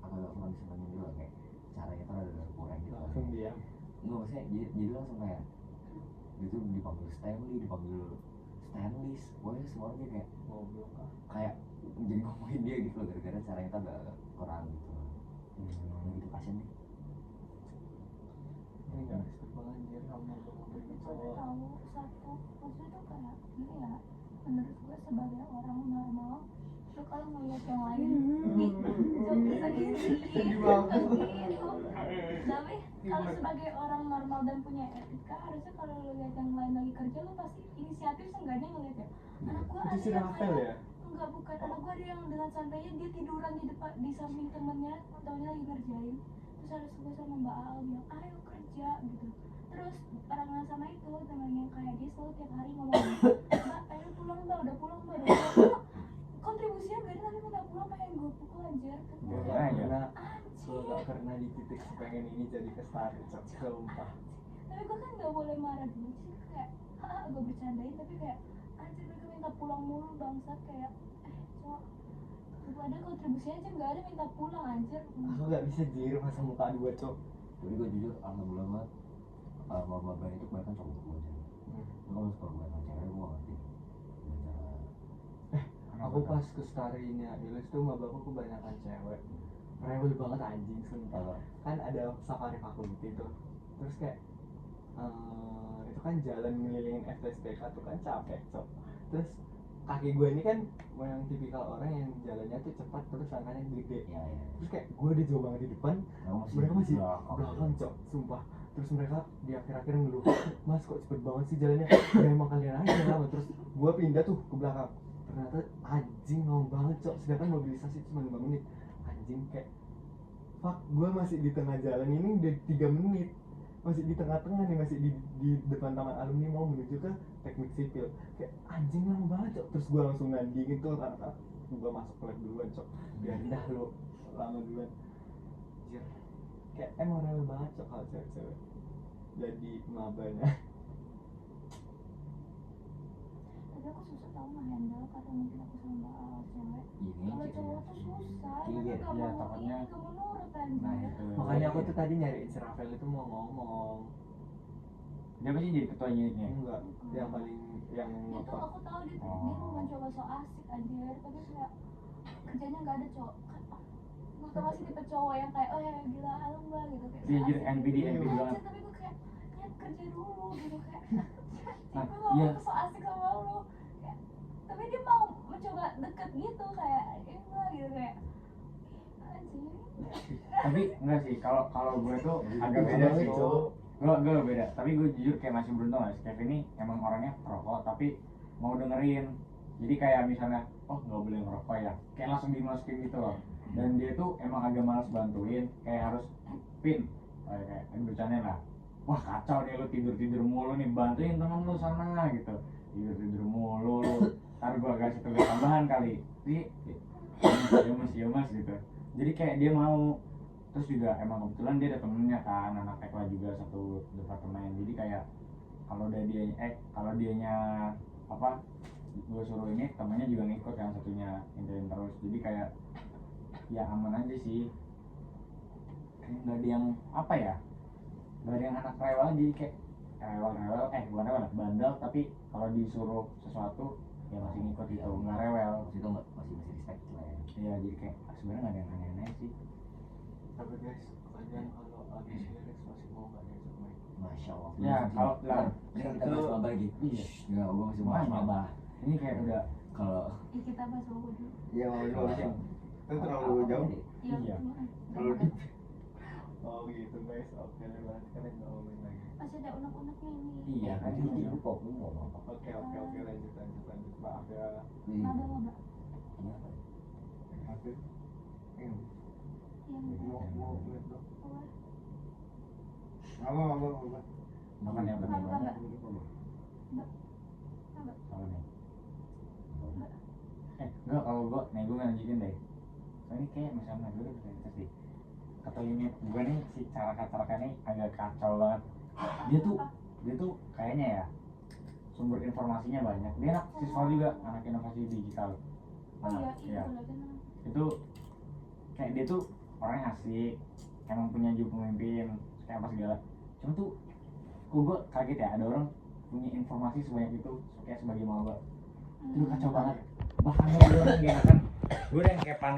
kurang disenengin juga, kayak caranya tuh ada kurang gitu. Langsung diam. Nggak, maksudnya jadi langsung kayak gitu dipanggil Stanley, dipanggil Stanleys, pokoknya semua orang dia kayak Goblok. kayak jadi ngomongin dia gitu loh, gara-gara caranya tuh agak kurang gitu. Gitu kasian deh. Ini nggak respect banget anjir kamu ngomong Gue cowok. tahu satu, maksudnya tuh kayak gini ya, menurut gue sebagai orang normal lu kalau ngeliat yang lain bisa gitu tapi kalau sebagai orang normal dan punya etika harusnya kalau lu lihat yang lain lagi kerja lu pasti inisiatif seenggaknya ngeliat ya anak gue Itu ada si yang Rafael kayak ya? enggak bukan anak gue ada yang dengan santainya dia tiduran di depan di samping temennya taunya lagi ngerjain terus harus gue sama Mbak Al bilang ayo kerja gitu terus orang yang sama itu temen yang kayak dia selalu tiap hari ngomong Mbak ayo pulang Mbak udah pulang Mbak udah pulang kontribusinya gak ada tapi minta pulang pengen gue pukul anjir Gue Iya, gak iya. pernah, gue anjir gak pernah di titik sepengen ini jadi ke start, sumpah. tapi gue kan gak boleh marah dulu sih kayak haha gue bercandain tapi kayak anjir mereka minta pulang mulu bangsat kayak cok lu ada kontribusi aja gak ada minta pulang anjir Aku gak bisa jir masa muka dua cok. Tapi gue jujur alhamdulillah banget maba itu kebanyakan cowok gue jadi. Kalau bukan sama cewek gue gak ngerti. Aku pas ke Starinya Ilis tuh mabakku kebanyakan cewek. Rewel banget anjing sumpah. Kan ada safari fakulti tuh. Terus kayak itu kan jalan ngelilingin FTSPK tuh kan capek cok. Terus kaki gue ini kan yang tipikal orang yang jalannya tuh cepat terus langkahnya gede. Ya. Terus kayak gue udah jauh banget di depan, mereka masih belakang cok, sumpah. Terus mereka di akhir-akhir ngeluh, mas kok cepet banget sih jalannya? Ya emang kalian aja lama. Terus gue pindah tuh ke belakang, ternyata anjing lama banget cok. Sedangkan mobilisasi cuma 5 menit. Anjing kayak fuck, gue masih di tengah jalan ini udah 3 menit, masih di tengah-tengah nih, masih di depan taman alumni mau menuju ke teknik sipil. Kayak anjing lama banget cok. Terus gue langsung nandingin tuh karena gue masuk lab duluan cok, biar dah lo lama duluan. Anjir, kayak emang rewel banget cok kalau cewek-cewek jadi mabanya. tapi aku susah tau nge-handle karena mungkin aku sama Mbak Al cewek Ini kalau cowok tuh susah Iya, mereka gak iya, mau takutnya. gak mau nurut Nah anjir itu Makanya aku tuh tadi nyariin si Rafael itu mau ngomong. dia pasti jadi ketua unitnya. Enggak, yang paling yang itu ngotot. aku tahu dia Oh. dia mau mencoba so asik anjir tapi kayak kerjanya gak ada cowok kan gue tau masih tipe cowok yang kayak oh ya gila halo mbak gitu kayak Dia so jadi asik. NPD Anjir, banget. tapi gue kayak niat kerja dulu gitu kayak Nah, gue gak iya. mau so asik sama lu kayak, tapi dia mau mencoba deket gitu kayak mbak gitu kayak anjir Tapi enggak sih, kalau gue tuh agak beda sih. Gue beda, tapi gue jujur kayak masih beruntung lah. Kevin ini emang orangnya perokok tapi mau dengerin. Jadi kayak misalnya, oh nggak boleh ngerokok ya, kayak langsung dimasukin gitu loh. dan dia tuh emang agak malas bantuin, kayak harus pin kayak bercanda lah, wah kacau nih lu tidur mulu nih, bantuin temen lu sana gitu, tidur mulu lu, ntar gua kasih tugas tambahan kali sih, ya mas gitu. Jadi kayak dia mau, terus juga emang kebetulan dia ada temennya kan, anak tekla juga satu departemen, jadi kayak kalau dianya apa gue suruh ini, temennya juga ngikut yang satunya intilin terus, jadi kayak ya aman aja sih, kayak nggak ada yang apa ya, nggak ada yang anak rewel, jadi kayak rewel bukan rewel, bandel, tapi kalau disuruh sesuatu ya masih ngikut gitu, nggak rewel. Itu masih respect lah ya. Iya, jadi kayak sebenarnya nggak ada yang aneh-aneh sih. Tapi guys, kalian kalau habis relax masih mau nggak diajak main? Masya Allah. Ya kalau lah Ini kan kita bahas maba lagi. Iya. Enggak, gua masih mau Banyak. maba. ini kayak udah Kalau Kita bahas dulu. Iya mau dulu sih. Itu terlalu jauh. Iya. Terlalu deep. Oh gitu guys, oke berarti kalian nggak mau main lagi. Masih ada unek-uneknya ini. iya kan Nanti ibu kok lu ngomong apa? Oke lanjut. Maaf ya. Maba. Ini apa? Maaf ya. Yang Mau lihat dong. apa? Maba. makan yang penting Maba. banget. Maba. Apa nih? Enggak, kalau gue ngelanjutin deh. Soalnya kayak misalnya gue udah cerita sih. Kata ini gue nih si cara ini agak kacau banget. Dia tuh kayaknya ya sumber informasinya banyak. Dia anak siswa juga, anak inovasi digital. Oh iya, Iya. itu lagi. Itu kayak dia tuh orangnya asik, emang punya jiwa pemimpin, kayak apa segala. Cuma tuh gue kaget ya, ada orang punya informasi sebanyak itu kayak sebagai maba. Itu kacau banget. Bahkan gue udah yang kayak panik.